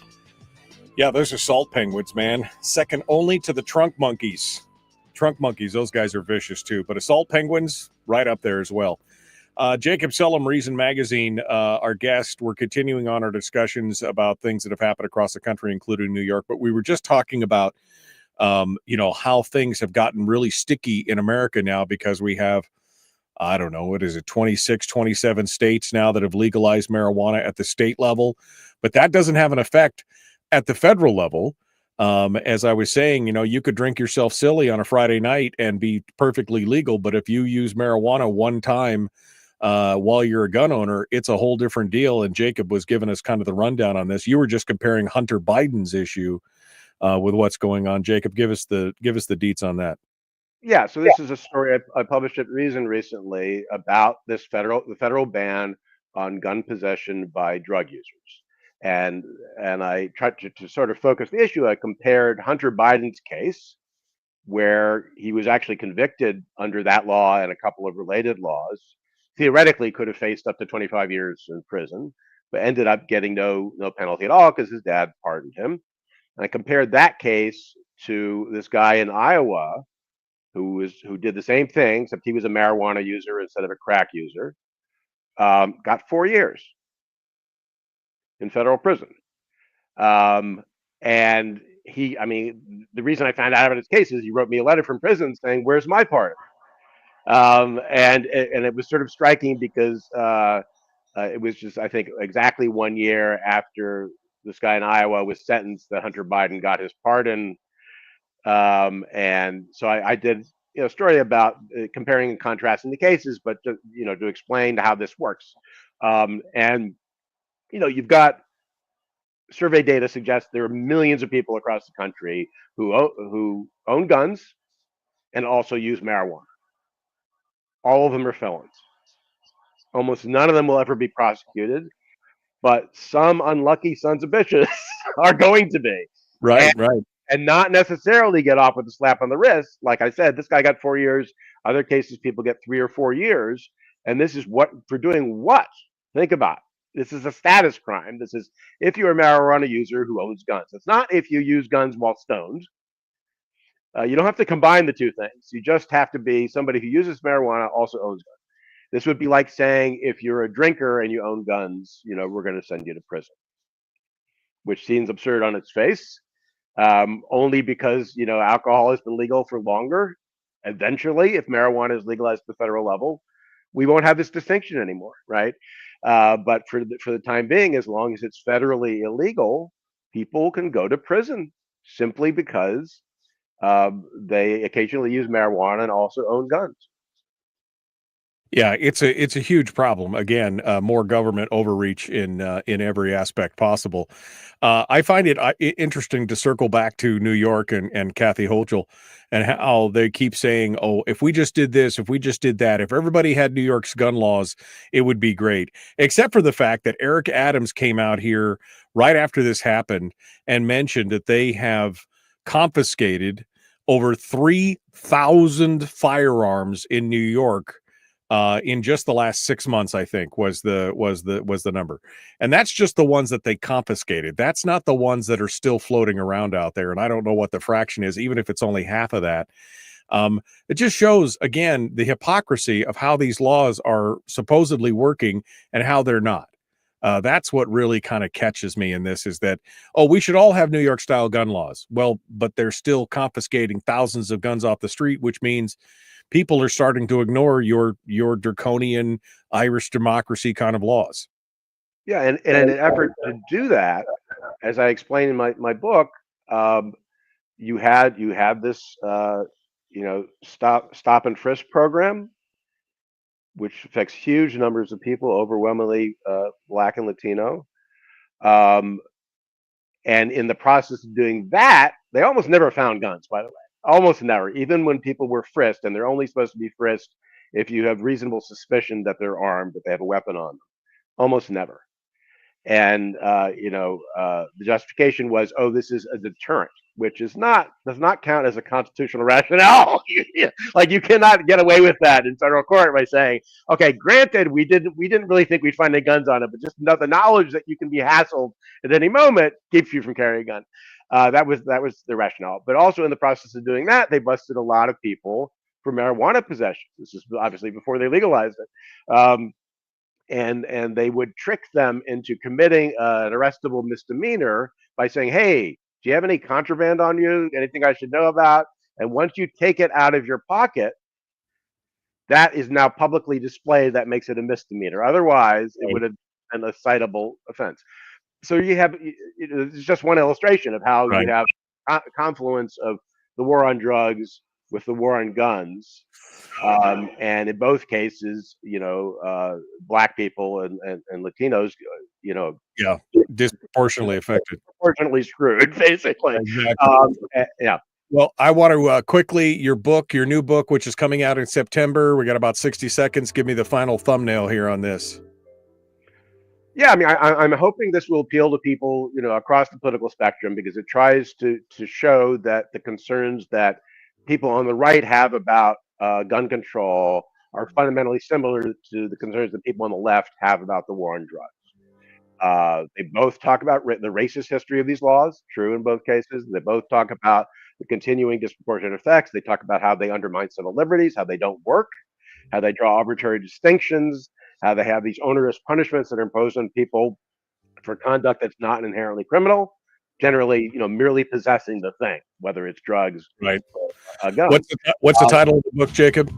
Yeah, those assault penguins, man. Second only to the trunk monkeys. Trunk monkeys, those guys are vicious too. But assault penguins, right up there as well. Jacob Sullum, Reason Magazine, our guest. We're continuing on our discussions about things that have happened across the country, including New York. But we were just talking about, how things have gotten really sticky in America now because we have, I don't know, what is it, 26, 27 states now that have legalized marijuana at the state level. But that doesn't have an effect at the federal level. As I was saying, you could drink yourself silly on a Friday night and be perfectly legal. But if you use marijuana one time while you're a gun owner, it's a whole different deal. And Jacob was giving us kind of the rundown on this. You were just comparing Hunter Biden's issue with what's going on. Jacob, give us the deets on that. Yeah, so this is a story I published at Reason recently about the federal ban on gun possession by drug users. And I tried to sort of focus the issue. I compared Hunter Biden's case, where he was actually convicted under that law and a couple of related laws, theoretically could have faced up to 25 years in prison, but ended up getting no penalty at all because his dad pardoned him. And I compared that case to this guy in Iowa who did the same thing, except he was a marijuana user instead of a crack user, got 4 years in federal prison. And the reason I found out about his case is he wrote me a letter from prison saying, "Where's my part?" And it was sort of striking because it was just, I think, exactly 1 year after this guy in Iowa was sentenced that Hunter Biden got his pardon. And so I did a story about comparing and contrasting the cases, but to explain how this works. And you've got survey data suggests there are millions of people across the country who own guns and also use marijuana. All of them are felons. Almost none of them will ever be prosecuted, but some unlucky sons of bitches are going to be. Right. And not necessarily get off with a slap on the wrist. Like I said, this guy got 4 years. Other cases, people get 3 or 4 years. And this is what for doing what? Think about it. This is a status crime. This is if you're a marijuana user who owns guns. It's not if you use guns while stoned. You don't have to combine the two things. You just have to be somebody who uses marijuana, also owns guns. This would be like saying if you're a drinker and you own guns, we're going to send you to prison, which seems absurd on its face. Only because alcohol has been legal for longer. Eventually, if marijuana is legalized at the federal level, we won't have this distinction anymore, right? But for the time being, as long as it's federally illegal, people can go to prison simply because they occasionally use marijuana and also own guns. Yeah, it's a huge problem. Again, more government overreach in every aspect possible. I find it interesting to circle back to New York and Kathy Hochul and how they keep saying, "Oh, if we just did this, if we just did that, if everybody had New York's gun laws, it would be great." Except for the fact that Eric Adams came out here right after this happened and mentioned that they have confiscated over 3,000 firearms in New York in just the last 6 months, I think was the number. And that's just the ones that they confiscated. That's not the ones that are still floating around out there. And I don't know what the fraction is, even if it's only half of that. It just shows, again, the hypocrisy of how these laws are supposedly working and how they're not. That's what really kind of catches me in this, is that, oh, we should all have New York style gun laws. Well, but they're still confiscating thousands of guns off the street, which means people are starting to ignore your draconian Irish democracy kind of laws. Yeah, and in an effort to do that, as I explained in my book, you had this stop and frisk program, which affects huge numbers of people, overwhelmingly Black and Latino. And in the process of doing that, they almost never found guns, by the way. Almost never, even when people were frisked, and they're only supposed to be frisked if you have reasonable suspicion that they're armed, that they have a weapon on them. Almost never. And the justification was, oh, this is a deterrent, which does not count as a constitutional rationale. Like, you cannot get away with that in federal court by saying, okay, granted, we didn't really think we'd find any guns on it, but just the knowledge that you can be hassled at any moment keeps you from carrying a gun. That was the rationale. But also, in the process of doing that, they busted a lot of people for marijuana possession. This is obviously before they legalized it. And they would trick them into committing an arrestable misdemeanor by saying, hey, do you have any contraband on you? Anything I should know about? And once you take it out of your pocket, that is now publicly displayed. That makes it a misdemeanor. Otherwise, it would have been a citable offense. So you have, it's just one illustration of how you have a confluence of the war on drugs with the war on guns. And in both cases, Black people and Latinos, disproportionately affected, disproportionately screwed, basically. Exactly. Yeah. Well, I want to quickly, your new book, which is coming out in September. We got about 60 seconds. Give me the final thumbnail here on this. Yeah, I mean, I'm hoping this will appeal to people, across the political spectrum, because it tries to show that the concerns that people on the right have about gun control are fundamentally similar to the concerns that people on the left have about the war on drugs. They both talk about the racist history of these laws, true in both cases. They both talk about the continuing disproportionate effects. They talk about how they undermine civil liberties, how they don't work, how they draw arbitrary distinctions, how they have these onerous punishments that are imposed on people for conduct that's not inherently criminal, generally, merely possessing the thing, whether it's drugs, right? Guns. What's the title of the book, Jacob?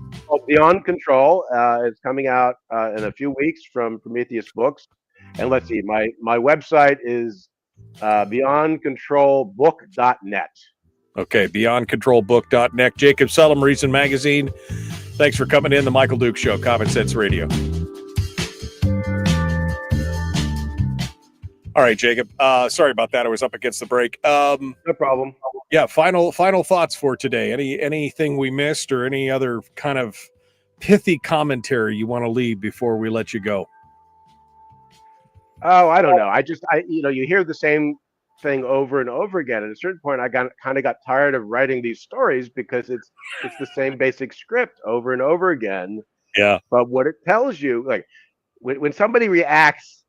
Beyond Control. It's coming out in a few weeks from Prometheus Books. And let's see, my website is beyondcontrolbook.net. Okay, beyondcontrolbook.net. Jacob Sullum, Reason Magazine. Thanks for coming in. The Michael Duke Show, Common Sense Radio. All right, Jacob. Sorry about that. I was up against the break. No problem. Yeah, final thoughts for today. Anything we missed, or any other kind of pithy commentary you want to leave before we let you go? Oh, I don't know. You hear the same thing over and over again. At a certain point, I got tired of writing these stories because it's the same basic script over and over again. Yeah. But what it tells you, like when somebody reacts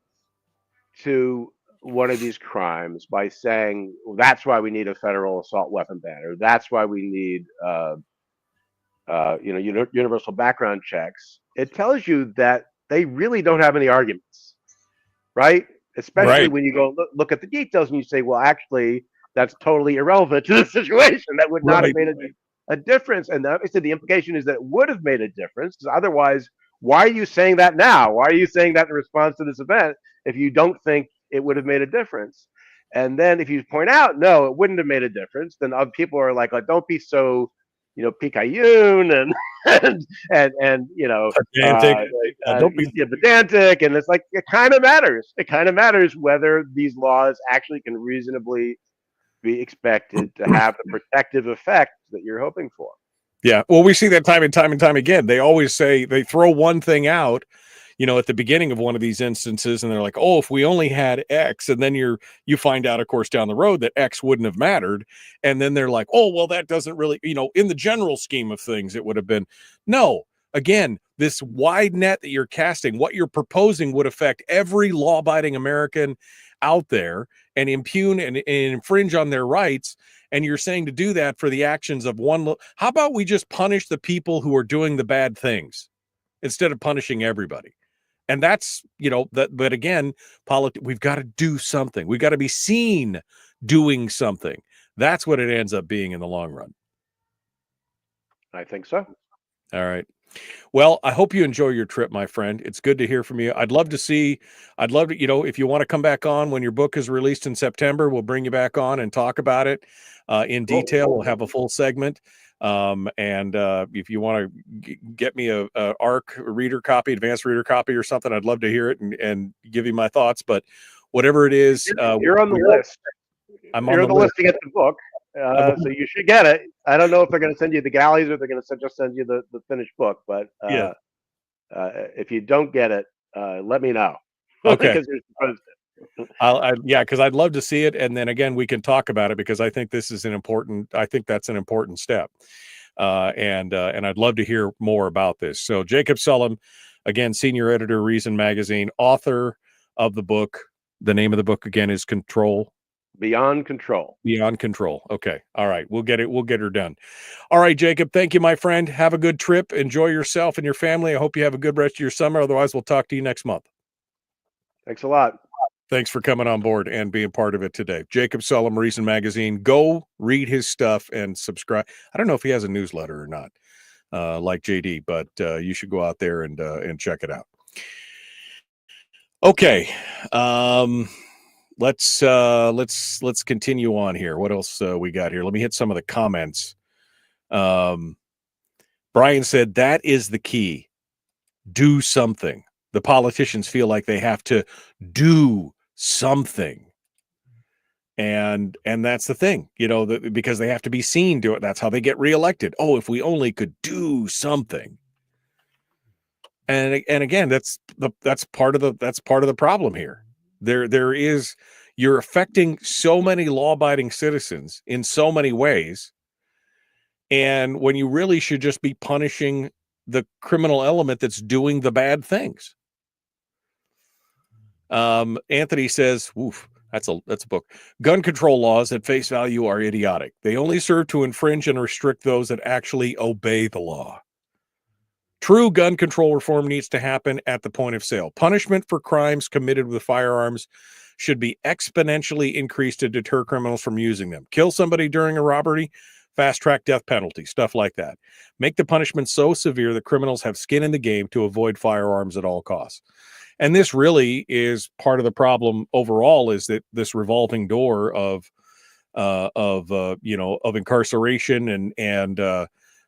to one of these crimes by saying, well, that's why we need a federal assault weapon ban, or that's why we need universal background checks, it tells you that they really don't have any arguments, right? Especially when you go look at the details and you say, well, actually, that's totally irrelevant to the situation. That would not have made a difference. And obviously the implication is that it would have made a difference, because otherwise, why are you saying that now? Why are you saying that in response to this event if you don't think it would have made a difference? And then if you point out, no, it wouldn't have made a difference, then other people are like, oh, don't be so, picayune and don't be pedantic. And it's like, it kind of matters. It kind of matters whether these laws actually can reasonably be expected to have the protective effect that you're hoping for. Yeah. Well, we see that time and time again. They always say, they throw one thing out, at the beginning of one of these instances, and they're like, oh, if we only had X, and then you find out, of course, down the road that X wouldn't have mattered. And then they're like, oh, well, that doesn't really, in the general scheme of things, it would have been. No, again, this wide net that you're casting, what you're proposing would affect every law-abiding American out there and impugn and infringe on their rights. And you're saying to do that for the actions of one. How about we just punish the people who are doing the bad things instead of punishing everybody? And that's, but again, we've got to do something. We've got to be seen doing something. That's what it ends up being in the long run. I think so. All right. Well, I hope you enjoy your trip, my friend. It's good to hear from you. I'd love to, if you want to come back on when your book is released in September, we'll bring you back on and talk about it in detail. We'll have a full segment. And if you want to get me a ARC reader copy, advanced reader copy or something, I'd love to hear it and give you my thoughts. But whatever it is, you're on the list. You're on the list to get the book. So you should get it. I don't know if they're going to send you the galleys or they're going to just send you the finished book. But if you don't get it, let me know. Okay. Because you're supposed to. Because I'd love to see it, and then again we can talk about it because I think this is I think that's an important step, and I'd love to hear more about this. So Jacob Sullum, again, senior editor, Reason Magazine, author of the book. The name of the book again is Beyond Control. Beyond Control. Okay. All right. We'll get her done. All right, Jacob. Thank you, my friend. Have a good trip. Enjoy yourself and your family. I hope you have a good rest of your summer. Otherwise, we'll talk to you next month. Thanks a lot. Thanks for coming on board and being part of it today. Jacob Sullum, Reason Magazine. Go read his stuff and subscribe. I don't know if he has a newsletter or not, like JD, but you should go out there and check it out. Okay. Let's continue on here. What else we got here? Let me hit some of the comments. Brian said that is the key. Do something. The politicians feel like they have to do something. And that's the thing, because they have to be seen do it. That's how they get reelected. Oh, if we only could do something. And again, that's part of the problem here. You're affecting so many law-abiding citizens in so many ways. And when you really should just be punishing the criminal element that's doing the bad things. Anthony says, oof, that's a book. Gun control laws at face value are idiotic. They only serve to infringe and restrict those that actually obey the law. True gun control reform needs to happen at the point of sale. Punishment for crimes committed with firearms should be exponentially increased to deter criminals from using them. Kill somebody during a robbery, fast-track death penalty, stuff like that. Make the punishment so severe that criminals have skin in the game to avoid firearms at all costs. And this really is part of the problem overall, is that this revolving door of incarceration and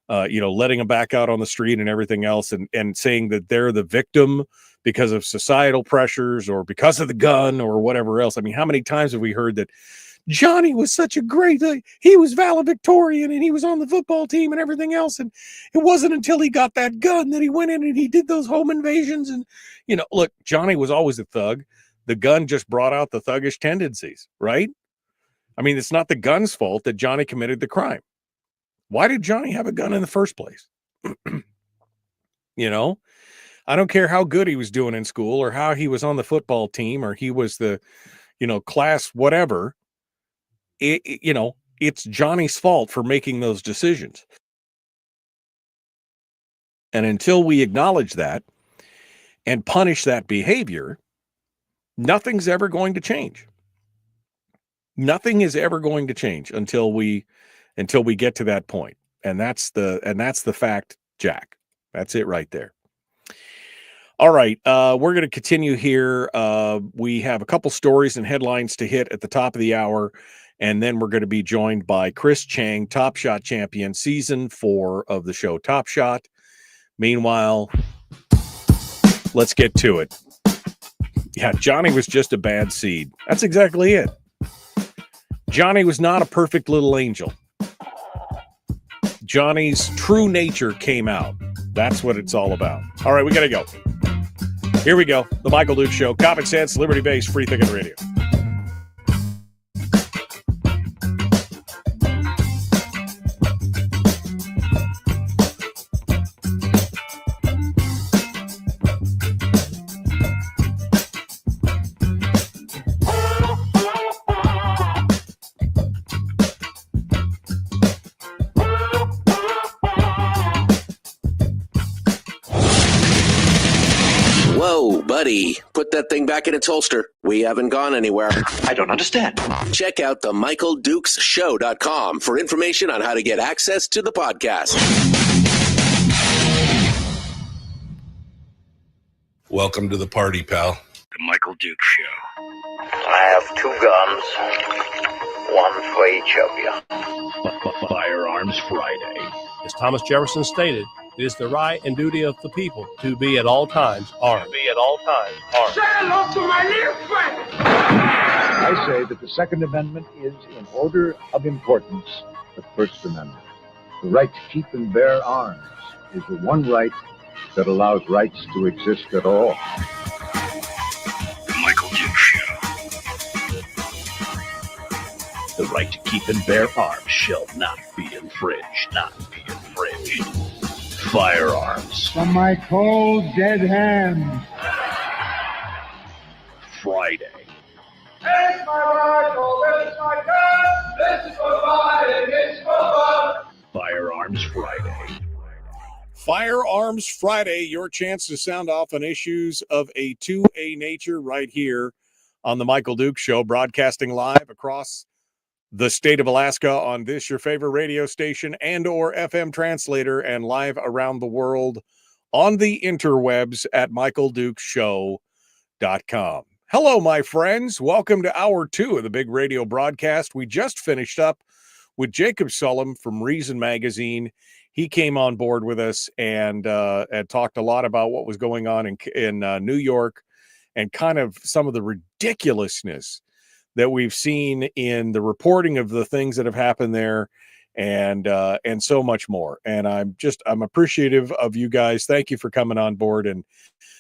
letting them back out on the street and everything else, and saying that they're the victim because of societal pressures or because of the gun or whatever else. I mean, how many times have we heard that Johnny was such a great, he was valedictorian and he was on the football team and everything else. And it wasn't until he got that gun that he went in and he did those home invasions. And, look, Johnny was always a thug. The gun just brought out the thuggish tendencies, right? I mean, it's not the gun's fault that Johnny committed the crime. Why did Johnny have a gun in the first place? I don't care how good he was doing in school or how he was on the football team or he was the, class whatever. It's Johnny's fault for making those decisions. And until we acknowledge that and punish that behavior, nothing's ever going to change. Nothing is ever going to change until we get to that point. And that's the fact, Jack. That's it right there. All right. We're going to continue here. We have a couple stories and headlines to hit at the top of the hour. And then we're going to be joined by Chris Cheng, Top Shot champion, season 4 of the show Top Shot. Meanwhile, let's get to it. Yeah, Johnny was just a bad seed. That's exactly it. Johnny was not a perfect little angel. Johnny's true nature came out. That's what it's all about. All right, we got to go. Here we go. The Michael Duke Show. Common sense, liberty-based, free thinking radio. Buddy, put that thing back in its holster. We haven't gone anywhere. I don't understand. Check out the MichaelDukesShow.com for information on how to get access to the podcast. Welcome to the party, pal. The Michael Duke Show. I have 2 guns, one for each of you. Firearms Friday. As Thomas Jefferson stated, it is the right and duty of the people to be at all times armed. Say hello to my little friend. I say that the Second Amendment is, in order of importance, the First Amendment. The right to keep and bear arms is the one right that allows rights to exist at all. The Michael Duke Show. The right to keep and bear arms shall not be infringed. Firearms. From my cold, dead hands. Friday. This is my rifle, this is my gun, this is for mine, this is for fun. Firearms Friday. Firearms Friday, your chance to sound off on issues of a 2A nature right here on the Michael Duke Show, broadcasting live across the state of Alaska on this, your favorite radio station and or FM translator, and live around the world on the interwebs at michaeldukeshow.com. Hello, my friends. Welcome to hour 2 of the big radio broadcast. We just finished up with Jacob Sullum from Reason Magazine. He came on board with us and talked a lot about what was going on in New York and kind of some of the ridiculousness that we've seen in the reporting of the things that have happened there, and so much more. And I'm appreciative of you guys. Thank you for coming on board and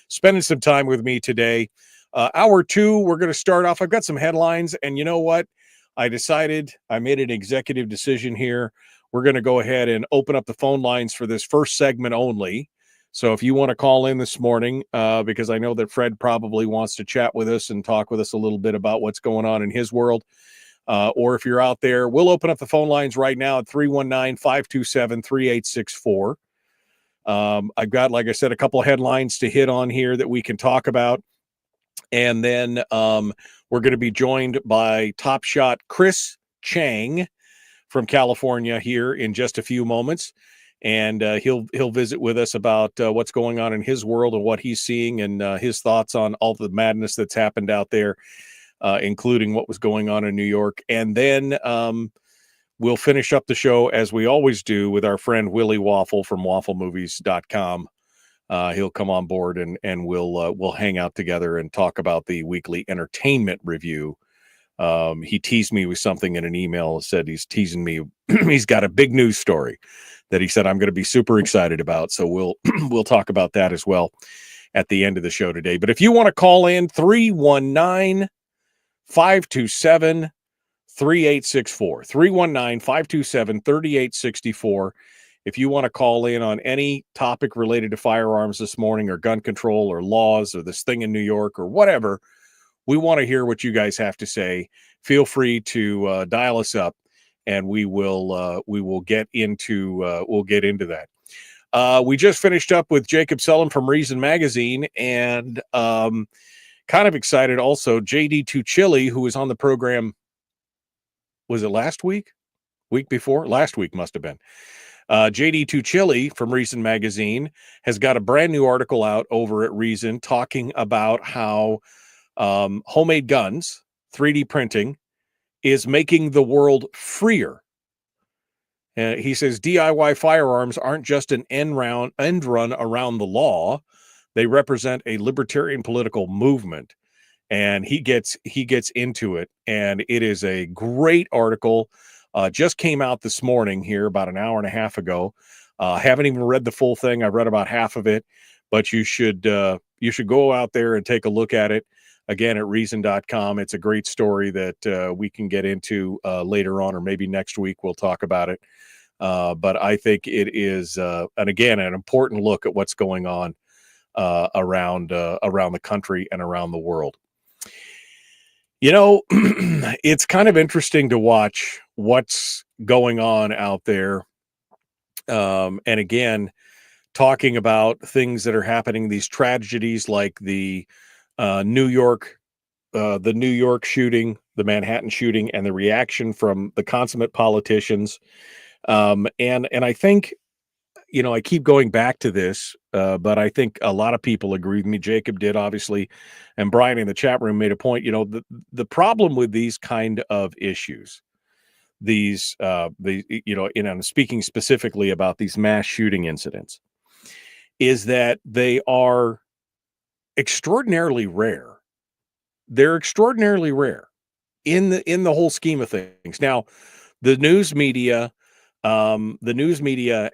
spending some time with me today. Hour 2, we're going to start off. I've got some headlines, and you know what? I made an executive decision here. We're going to go ahead and open up the phone lines for this first segment only. So if you want to call in this morning, because I know that Fred probably wants to chat with us and talk with us a little bit about what's going on in his world, or if you're out there, we'll open up the phone lines right now at 319-527-3864. I've got, like I said, a couple of headlines to hit on here that we can talk about. And then we're going to be joined by Top Shot Chris Cheng from California here in just a few moments. And he'll visit with us about what's going on in his world and what he's seeing and his thoughts on all the madness that's happened out there, including what was going on in New York. And then we'll finish up the show, as we always do, with our friend Willie Waffle from wafflemovies.com. He'll come on board and we'll hang out together and talk about the weekly entertainment review. He teased me with something in an email, said he's teasing me. He's got a big news story that he said I'm going to be super excited about. So we'll talk about that as well at the end of the show today. But if you want to call in, 319-527-3864, 319-527-3864. If you want to call in on any topic related to firearms this morning, or gun control, or laws, or this thing in New York, or whatever, we want to hear what you guys have to say. Feel free to dial us up, and we will get into that. We just finished up with Jacob Sullum from Reason Magazine, and kind of excited also. JD Tuchili, who was on the program, was it last week? Week before? Last week must have been. JD Tuchili from Reason Magazine has got a brand new article out over at Reason talking about how homemade guns, 3D printing, is making the world freer. He says DIY firearms aren't just an end run around the law. They represent a libertarian political movement. And he gets into it. And it is a great article. Just came out this morning here about an hour and a half ago. Haven't even read the full thing. I've read about half of it, but you should go out there and take a look at it. Again, at reason.com. It's a great story that we can get into later on, or maybe next week we'll talk about it. But I think it is, and again, an important look at what's going on around the country and around the world. You know, it's kind of interesting to watch what's going on out there. And again, talking about things that are happening, these tragedies like the New York shooting, the Manhattan shooting, and the reaction from the consummate politicians. And I think, I keep going back to this, but I think a lot of people agree with me. Jacob did, obviously, and Brian in the chat room made a point. The problem with these kind of issues, I'm speaking specifically about these mass shooting incidents, is that they are extraordinarily rare. They're extraordinarily rare in the whole scheme of things. Now, the news media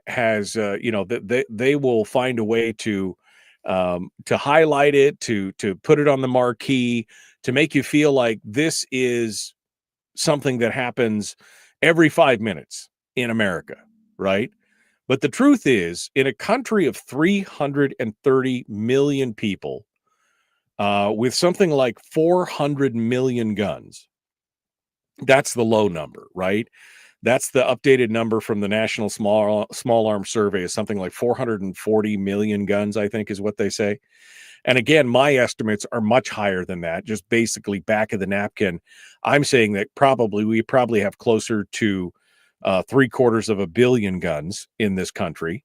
has, they will find a way to highlight it, to put it on the marquee, to make you feel like this is something that happens every 5 minutes in America, right? But the truth is, in a country of 330 million people, with something like 400 million guns, that's the low number, right? That's the updated number from the National Small Arms Survey, is something like 440 million guns, I think is what they say. And again, my estimates are much higher than that, just basically back of the napkin. I'm saying that we probably have closer to 750 million guns in this country.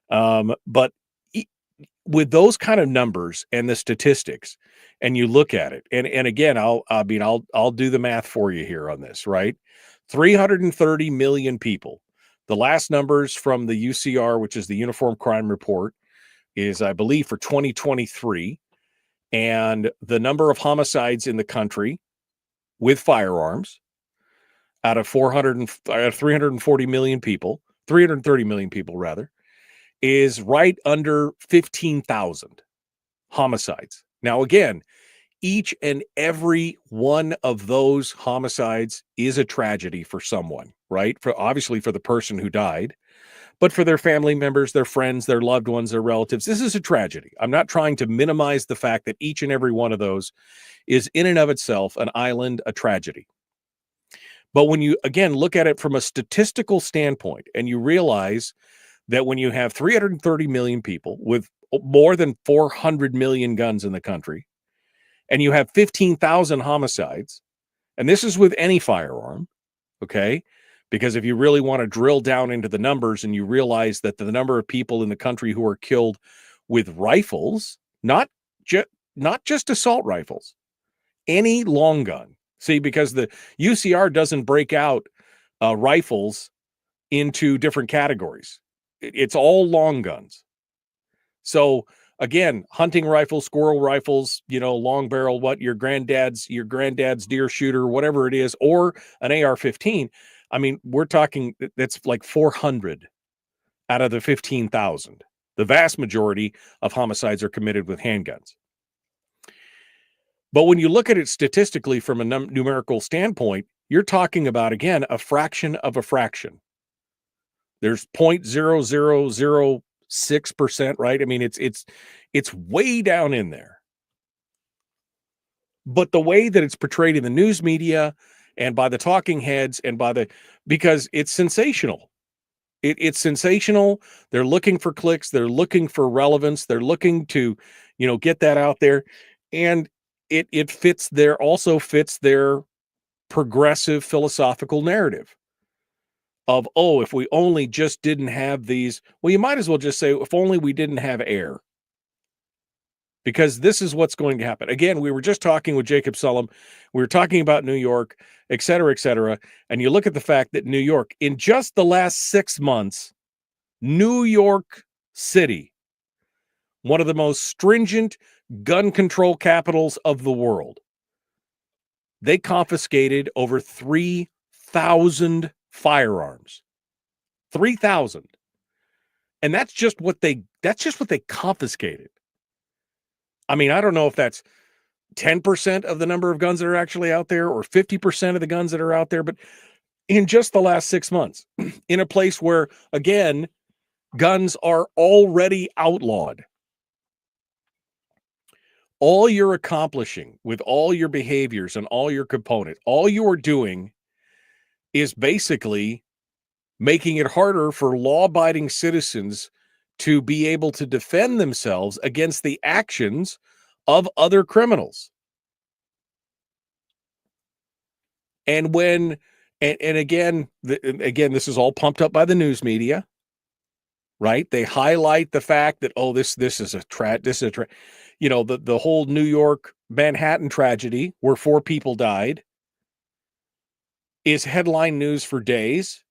But with those kind of numbers and the statistics, and you look at it, and again, I'll do the math for you here on this, right? 330 million people. The last numbers from the UCR, which is the Uniform Crime Report, is, I believe, for 2023, and the number of homicides in the country with firearms out of 340 million people, 330 million people rather, is right under 15,000 homicides. Now, again, each and every one of those homicides is a tragedy for someone, right? Obviously for the person who died, but for their family members, their friends, their loved ones, their relatives. This is a tragedy. I'm not trying to minimize the fact that each and every one of those is in and of itself an island, a tragedy. But when you, again, look at it from a statistical standpoint, and you realize that when you have 330 million people with more than 400 million guns in the country, and you have 15,000 homicides, and this is with any firearm, okay? Because if you really want to drill down into the numbers, and you realize that the number of people in the country who are killed with rifles, not just assault rifles, any long gun. See, because the UCR doesn't break out rifles into different categories. It's all long guns. So again, hunting rifles, squirrel rifles, long barrel, your granddad's deer shooter, whatever it is, or an AR-15. I mean, we're talking, that's like 400 out of the 15,000. The vast majority of homicides are committed with handguns. But when you look at it statistically from a numerical standpoint, you're talking about, again, a fraction of a fraction. There's 0.0006%, right? I mean, it's way down in there. But the way that it's portrayed in the news media and by the talking heads and because it's sensational. It's sensational. They're looking for clicks. They're looking for relevance. They're looking to, get that out there. And it also fits their progressive philosophical narrative of, if we only just didn't have these, well, you might as well just say, if only we didn't have air. Because this is what's going to happen. Again, we were just talking with Jacob Sullum. We were talking about New York, et cetera, et cetera. And you look at the fact that New York, in just the last 6 months, New York City, one of the most stringent gun control capitals of the world, they confiscated over 3,000 firearms. 3,000. And that's just what they confiscated. I mean, I don't know if that's 10% of the number of guns that are actually out there or 50% of the guns that are out there, but in just the last 6 months, in a place where, again, guns are already outlawed. All you're accomplishing with all your behaviors and all your components, all you are doing is basically making it harder for law-abiding citizens to be able to defend themselves against the actions of other criminals. And when, and again, this is all pumped up by the news media, right? They highlight the fact that, oh, this is a the whole New York Manhattan tragedy where 4 people died is headline news for days.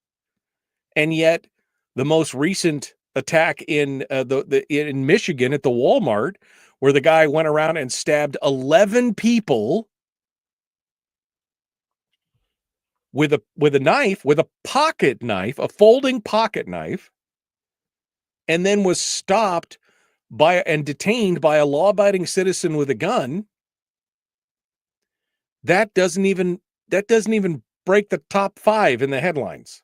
And yet the most recent attack in in Michigan at the Walmart, where the guy went around and stabbed 11 people with a knife, with a pocket knife, a folding pocket knife, and then was stopped and detained by a law-abiding citizen with a gun. That doesn't even break the top 5 in the headlines.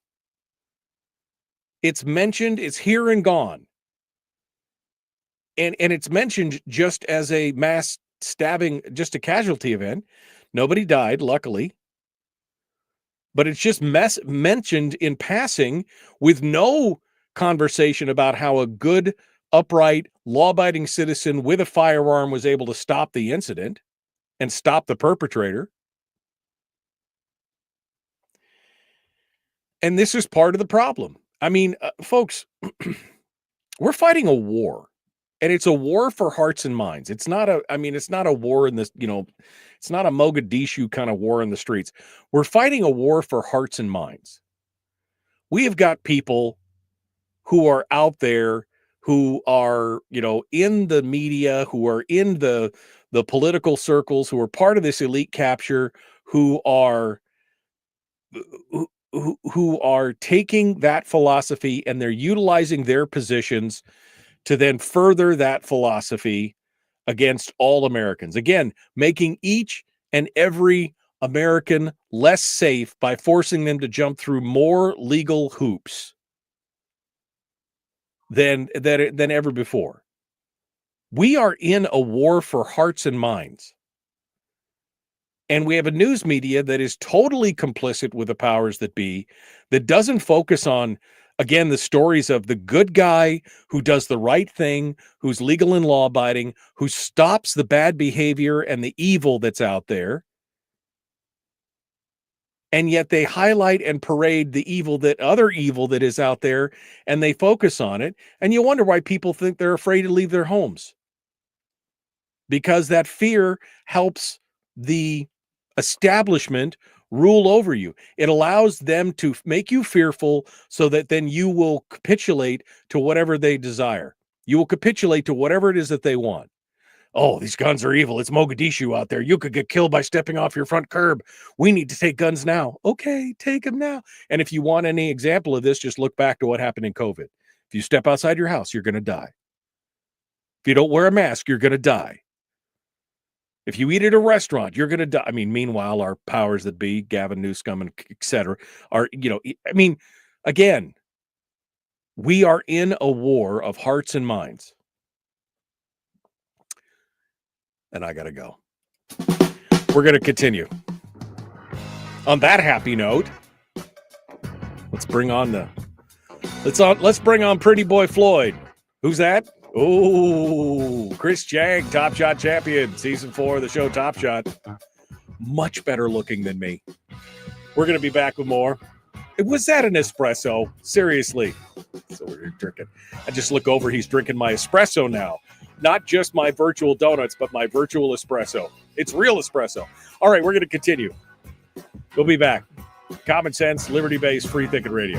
It's mentioned, it's here and gone. And it's mentioned just as a mass stabbing, just a casualty event. Nobody died, luckily. But it's just mentioned in passing with no conversation about how a good, upright, law-abiding citizen with a firearm was able to stop the incident and stop the perpetrator. And this is part of the problem. I mean, folks, we're fighting a war, and it's a war for hearts and minds. It's not a war in this, it's not a Mogadishu kind of war in the streets. We're fighting a war for hearts and minds. We have got people who are out there, who are, in the media, who are in the political circles, who are part of this elite capture, who are taking that philosophy and they're utilizing their positions to then further that philosophy against all Americans. Again, making each and every American less safe by forcing them to jump through more legal hoops than ever before. We are in a war for hearts and minds. And we have a news media that is totally complicit with the powers that be, that doesn't focus on, again, the stories of the good guy who does the right thing, who's legal and law-abiding, who stops the bad behavior and the evil that's out there. And yet they highlight and parade the other evil that is out there, and they focus on it. And you wonder why people think they're afraid to leave their homes. Because that fear helps the establishment rule over you. It allows them to make you fearful so that then you will capitulate to whatever they desire. You will capitulate to whatever it is that they want. Oh, these guns are evil. It's Mogadishu out there. You could get killed by stepping off your front curb. We need to take guns now. Okay, take them now. And if you want any example of this, just look back to what happened in COVID. If you step outside your house, you're going to die. If you don't wear a mask, you're going to die. If you eat at a restaurant, you're going to die. I mean, meanwhile, our powers that be, Gavin Newsom, and et cetera, are, again, we are in a war of hearts and minds. And I got to go. We're going to continue. On that happy note, let's bring on Pretty Boy Floyd. Who's that? Oh, Chris Cheng, Top Shot champion, season 4 of the show Top Shot. Much better looking than me. We're going to be back with more. Was that an espresso? Seriously. So we're drinking. I just look over, he's drinking my espresso now. Not just my virtual donuts, but my virtual espresso. It's real espresso. All right, we're going to continue. We'll be back. Common sense, liberty-based, free thinking radio.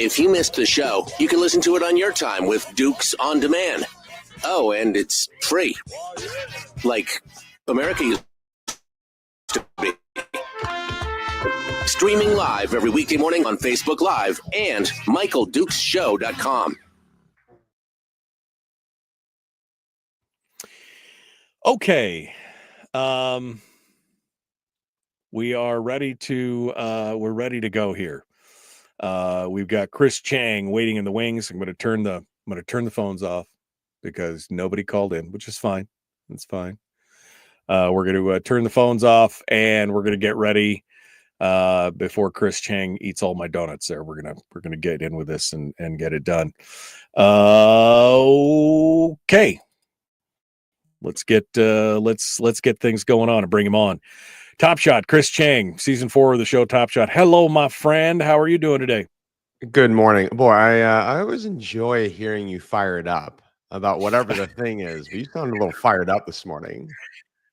If you missed the show, you can listen to it on your time with Dukes On Demand. Oh, and it's free. Like America used to be. Streaming live every weekday morning on Facebook Live and MichaelDukesShow.com. Okay. We are ready to we're ready to go here. We've got Chris Cheng waiting in the wings. I'm going to turn the phones off because nobody called in, which is fine. It's fine. We're going to turn the phones off, and we're going to get ready before Chris Cheng eats all my donuts there. We're gonna get in with this and get it done. Okay. Let's get things going on and bring him on. Top Shot, Chris Cheng, season 4 of the show Top Shot. Hello, my friend. How are you doing today? Good morning. Boy, I always enjoy hearing you fired up about whatever the thing is, but you sound a little fired up this morning.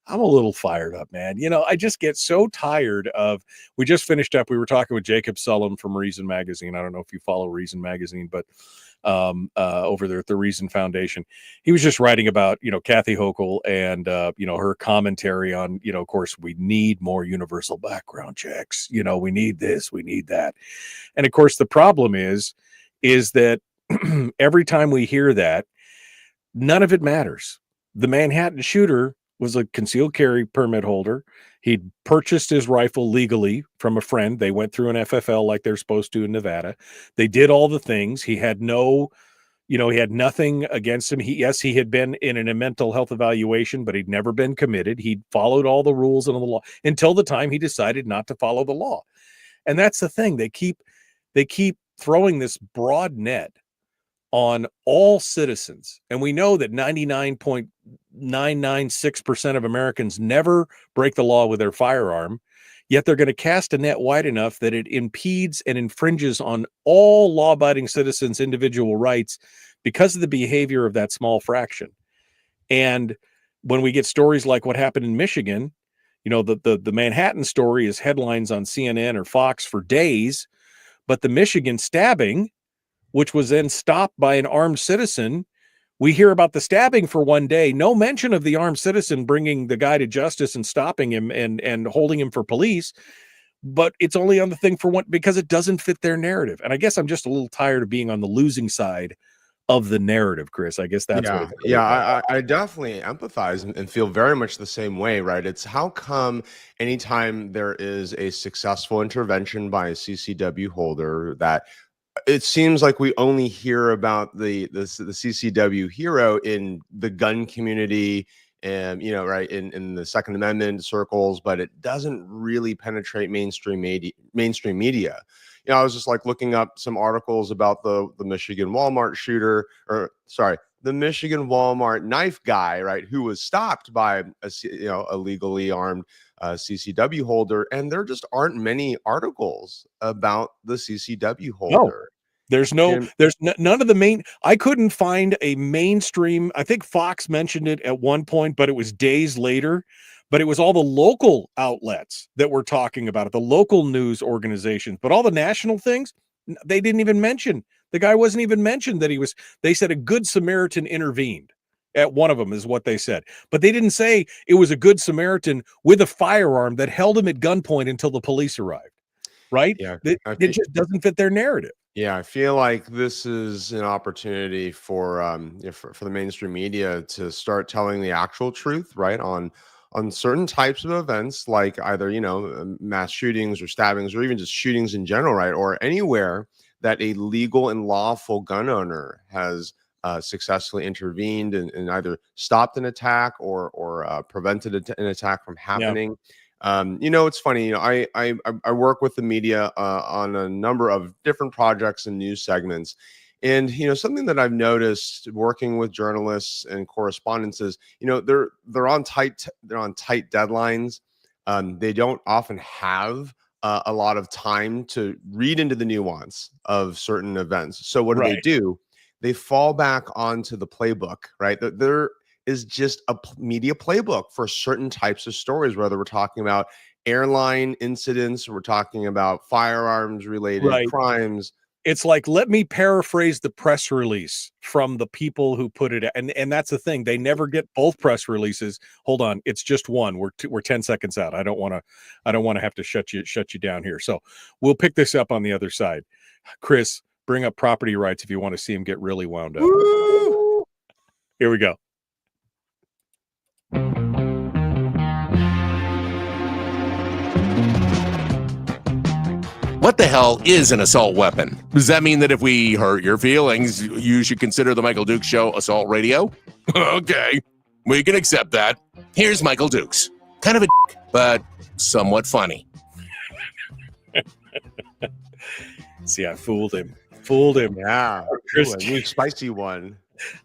I'm a little fired up, man. I just get so tired of, we just finished up, we were talking with Jacob Sullum from Reason Magazine. I don't know if you follow Reason Magazine, but over there at the Reason Foundation, he was just writing about, Kathy Hochul and, her commentary on, of course, we need more universal background checks. We need this, we need that. And of course, the problem is that every time we hear that, none of it matters. The Manhattan shooter was a concealed carry permit holder. He'd purchased his rifle legally from a friend. They went through an FFL like they're supposed to in Nevada. They did all the things. He had he had nothing against him. He had been in a mental health evaluation, but he'd never been committed. He'd followed all the rules and the law until the time he decided not to follow the law. And that's the thing. They keep throwing this broad net on all citizens. And we know that 99.996% of Americans never break the law with their firearm, yet they're going to cast a net wide enough that it impedes and infringes on all law-abiding citizens' individual rights because of the behavior of that small fraction. And when we get stories like what happened in Michigan, the Manhattan story is headlines on CNN or Fox for days, but the Michigan stabbing, which was then stopped by an armed citizen, we hear about the stabbing for one day. No mention of the armed citizen bringing the guy to justice and stopping him and holding him for police. But it's only on the thing for one because it doesn't fit their narrative. And I guess I'm just a little tired of being on the losing side of the narrative, Chris. I guess that's what it's I definitely empathize and feel very much the same way, right? It's how come anytime there is a successful intervention by a CCW holder that it seems like we only hear about the CCW hero in the gun community and, right, in the Second Amendment circles, but it doesn't really penetrate mainstream media. I was just looking up some articles about the Michigan Walmart shooter, the Michigan Walmart knife guy, right, who was stopped by a legally armed CCW holder, and there just aren't many articles about the CCW holder. No. There's none of the main. I couldn't find a mainstream. I think Fox mentioned it at one point, but it was days later. But it was all the local outlets that were talking about it, the local news organizations. But all the national things, they didn't even mention. The guy wasn't even mentioned that they said a good Samaritan intervened at one of them is what they said. But they didn't say it was a good Samaritan with a firearm that held him at gunpoint until the police arrived. Right? Yeah, it just doesn't fit their narrative. Yeah, I feel like this is an opportunity for the mainstream media to start telling the actual truth, right, on certain types of events, like either mass shootings or stabbings or even just shootings in general, right, or anywhere that a legal and lawful gun owner has successfully intervened and either stopped an attack or prevented an attack from happening. Yeah. It's funny, I work with the media on a number of different projects and news segments. And, something that I've noticed working with journalists and correspondents is, they're on tight deadlines. They don't often have a lot of time to read into the nuance of certain events. So what do? They fall back onto the playbook, right? There is just a media playbook for certain types of stories, whether we're talking about airline incidents or we're talking about firearms related crimes. It's like, let me paraphrase the press release from the people who put it. And that's the thing. They never get both press releases. Hold on. It's just one. We're 10 seconds out. I don't want to have to shut you down here. So we'll pick this up on the other side. Chris, bring up property rights if you want to see him get really wound up. Woo! Here we go. What the hell is an assault weapon? Does that mean that if we hurt your feelings, you should consider the Michael Duke Show assault radio? Okay, we can accept that. Here's Michael Dukes. Kind of a dick, but somewhat funny. See, I fooled him. Yeah. Chris Ooh, a new spicy one.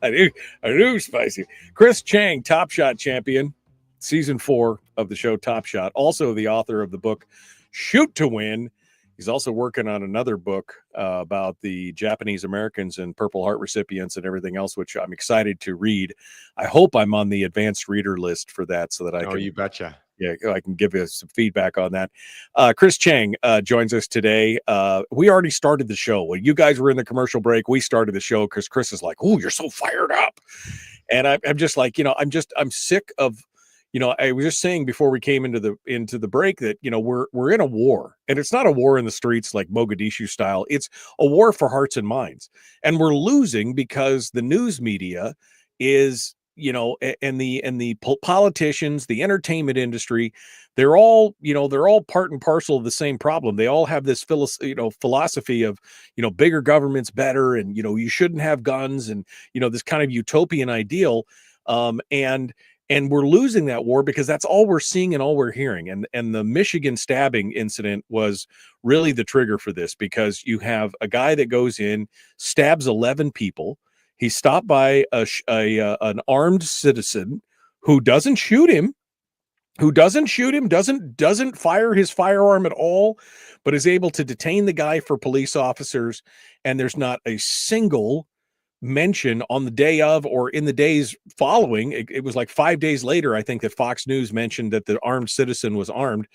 I knew spicy. Chris Cheng, Top Shot champion, season 4 of the show Top Shot. Also the author of the book Shoot to Win. He's also working on another book about the Japanese Americans and Purple Heart recipients and everything else, which I'm excited to read. I hope I'm on the advanced reader list for that so that I can. Oh, you betcha. Yeah, I can give you some feedback on that. Chris Cheng joins us today. We already started the show. When you guys were in the commercial break, we started the show because Chris is like, "Oh, you're so fired up," and I'm just like, I'm sick of. I was just saying before we came into the break that we're in a war, and it's not a war in the streets like Mogadishu style. It's a war for hearts and minds, and we're losing because the news media is, and the politicians, the entertainment industry, they're all part and parcel of the same problem. They all have this philosophy of bigger government's better, and you shouldn't have guns, and this kind of utopian ideal, and we're losing that war because that's all we're seeing and all we're hearing. And the Michigan stabbing incident was really the trigger for this, because you have a guy that goes in, stabs 11 people. He's stopped by an armed citizen who doesn't shoot him, doesn't fire his firearm at all, but is able to detain the guy for police officers. And there's not a single mention on the day of or in the days following. It was like 5 days later, I think, that Fox News mentioned that the armed citizen was armed,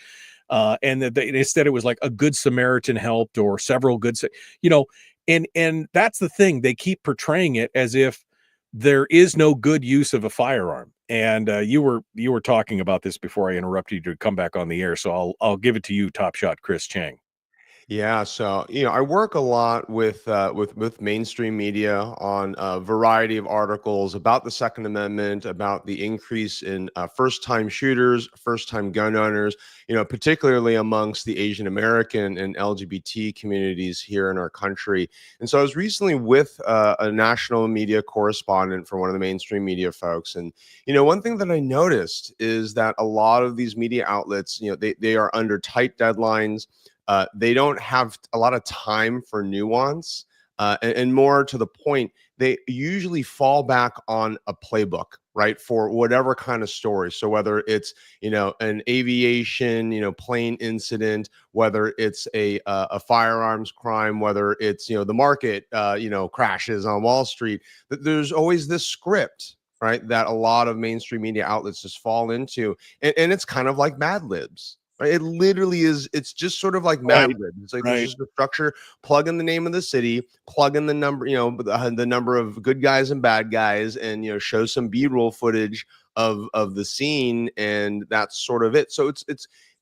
and that instead it was like a good Samaritan helped, or several good, and that's the thing. They keep portraying it as if there is no good use of a firearm. And you were talking about this before I interrupted you to come back on the air, so I'll give it to you, Top Shot Chris Cheng. Yeah, so I work a lot with mainstream media on a variety of articles about the Second Amendment, about the increase in first-time shooters, first-time gun owners, particularly amongst the Asian American and LGBT communities here in our country. And so I was recently with a national media correspondent for one of the mainstream media folks, and one thing that I noticed is that a lot of these media outlets, they are under tight deadlines. They don't have a lot of time for nuance, and more to the point, they usually fall back on a playbook, right, for whatever kind of story. So whether it's an aviation plane incident, whether it's a firearms crime, whether it's the market crashes on Wall Street, there's always this script, right, that a lot of mainstream media outlets just fall into, and it's kind of like Mad Libs. Right? It literally is. It's just sort of like Mad Libs. It's like there's just a structure. Plug in the name of the city. Plug in the number. The number of good guys and bad guys, and show some B-roll footage of the scene, and that's sort of it. So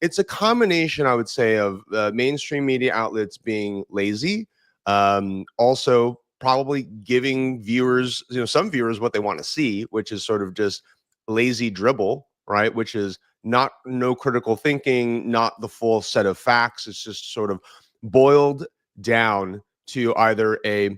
it's a combination, I would say, of mainstream media outlets being lazy, also probably giving viewers, some viewers, what they want to see, which is sort of just lazy dribble, right? Which is no critical thinking, not the full set of facts. It's just sort of boiled down to either a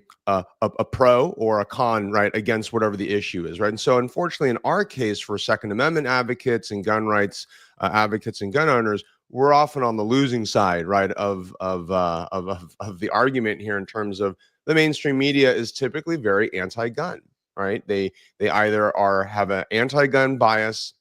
pro or a con, right, against whatever the issue is, right? And so, unfortunately, in our case, for Second Amendment advocates and gun rights advocates and gun owners, we're often on the losing side, right, of the argument here, in terms of the mainstream media is typically very anti-gun, right? They either have an anti-gun bias,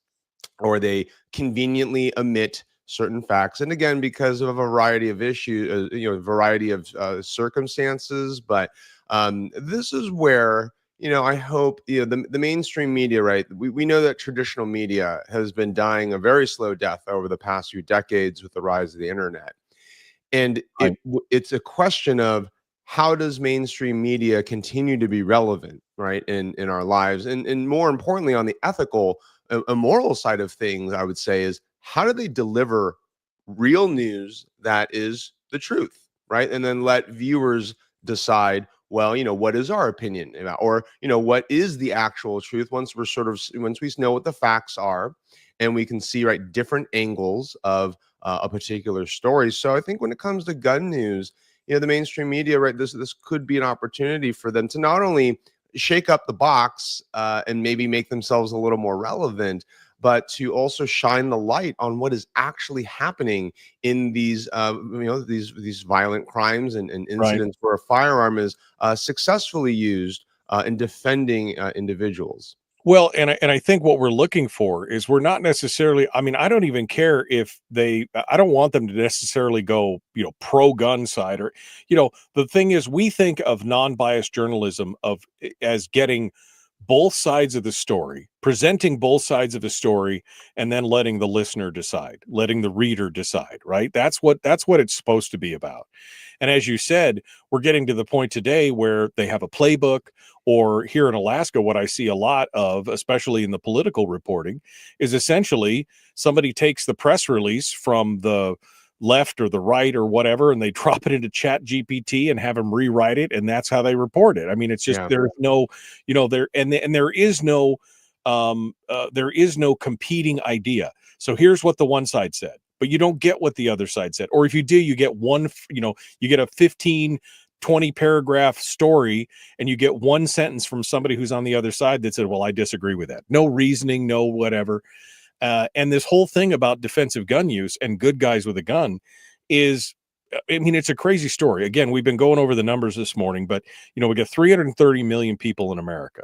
or they conveniently omit certain facts, and again, because of a variety of issues, a variety of circumstances. But this is where I hope the mainstream media, right? We know that traditional media has been dying a very slow death over the past few decades with the rise of the internet, and it's a question of how does mainstream media continue to be relevant, right, in our lives, and more importantly, on the ethical, a moral side of things, I would say, is how do they deliver real news that is the truth, right? And then let viewers decide, well, what is our opinion about, or, what is the actual truth once we know what the facts are, and we can see, right, different angles of a particular story. So I think when it comes to gun news, the mainstream media, right, this could be an opportunity for them to not only shake up the box and maybe make themselves a little more relevant, but to also shine the light on what is actually happening in these these violent crimes and incidents where a firearm is successfully used in defending individuals. Well, and I think what we're looking for is we're not necessarily, I mean, I don't even care if I don't want them to necessarily go, pro gun side or, the thing is we think of non-biased journalism as getting both sides of the story, presenting both sides of the story, and then letting the listener decide, letting the reader decide, right? That's what it's supposed to be about. And as you said, we're getting to the point today where they have a playbook, or here in Alaska, what I see a lot of, especially in the political reporting, is essentially somebody takes the press release from the left or the right or whatever, and they drop it into Chat GPT and have them rewrite it, and that's how they report it. I mean, it's just there's no, there is no competing idea. So here's what the one side said, but you don't get what the other side said. Or if you do, you get one, you get a 15, 20 paragraph story, and you get one sentence from somebody who's on the other side that said, well, I disagree with that. No reasoning, no whatever. And this whole thing about defensive gun use and good guys with a gun is, I mean, it's a crazy story. Again, we've been going over the numbers this morning, but, we got 330 million people in America.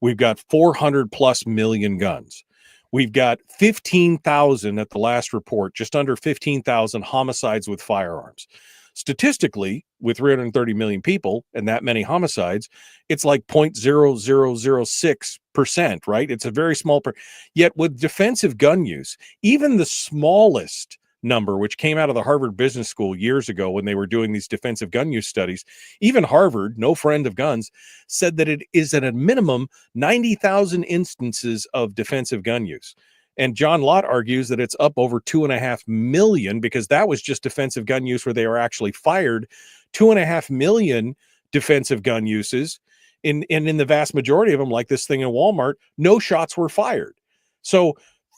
We've got 400 plus million guns. We've got 15,000 at the last report, just under 15,000 homicides with firearms. Statistically, with 330 million people and that many homicides, it's like 0.0006%, right? It's a very small yet with defensive gun use, even the smallest number, which came out of the Harvard Business School years ago when they were doing these defensive gun use studies, even Harvard, no friend of guns, said that it is at a minimum 90,000 instances of defensive gun use. And John Lott argues that it's up over 2.5 million, because that was just defensive gun use where they were actually fired. 2.5 million defensive gun uses, and in the vast majority of them, like this thing in Walmart, no shots were fired. So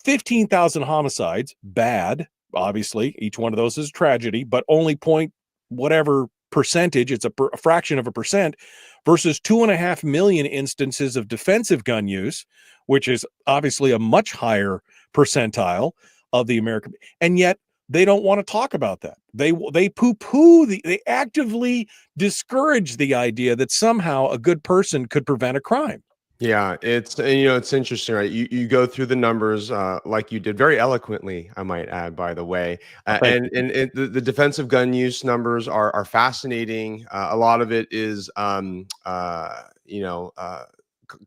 15,000 homicides, bad. Obviously, each one of those is a tragedy, but only point whatever percentage, it's a fraction of a percent, versus 2.5 million instances of defensive gun use, which is obviously a much higher percentile of the American. And yet they don't want to talk about that. They poo-poo, they actively discourage the idea that somehow a good person could prevent a crime. Yeah, it's interesting, right? You go through the numbers like you did very eloquently, I might add, by the way. The defensive gun use numbers are fascinating. A lot of it is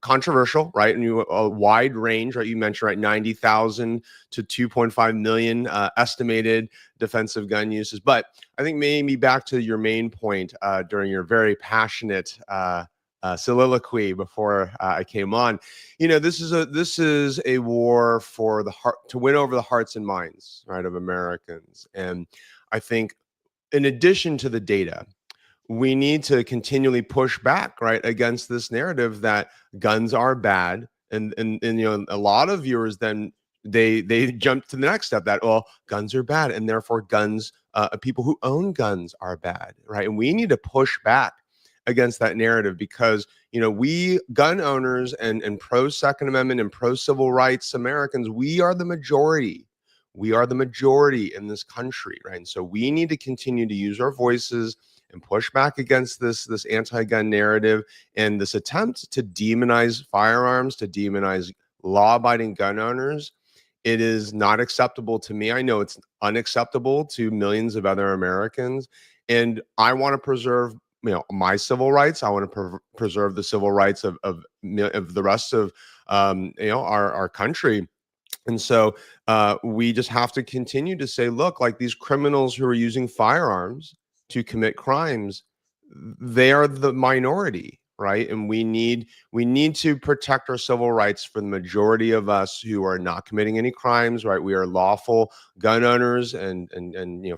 controversial, right? And a wide range, right? You mentioned, right, 90,000 to 2.5 million estimated defensive gun uses. But I think maybe back to your main point during your very passionate soliloquy before I came on. This is a war for the heart, to win over the hearts and minds, right, of Americans. And I think, in addition to the data, we need to continually push back, right, against this narrative that guns are bad. And a lot of viewers then they jump to the next step that, well, guns are bad, and therefore guns, people who own guns are bad, right? And we need to push back against that narrative, because we gun owners and pro Second Amendment and pro civil rights Americans, we are the majority in this country, right? And so we need to continue to use our voices and push back against this anti-gun narrative and this attempt to demonize firearms, to demonize law-abiding gun owners. It is not acceptable to me. I know it's unacceptable to millions of other Americans, and I want to preserve my civil rights. I want to preserve the civil rights of the rest of our country. And so we just have to continue to say, look, like these criminals who are using firearms to commit crimes, they are the minority, right? And we need to protect our civil rights for the majority of us who are not committing any crimes, right? We are lawful gun owners and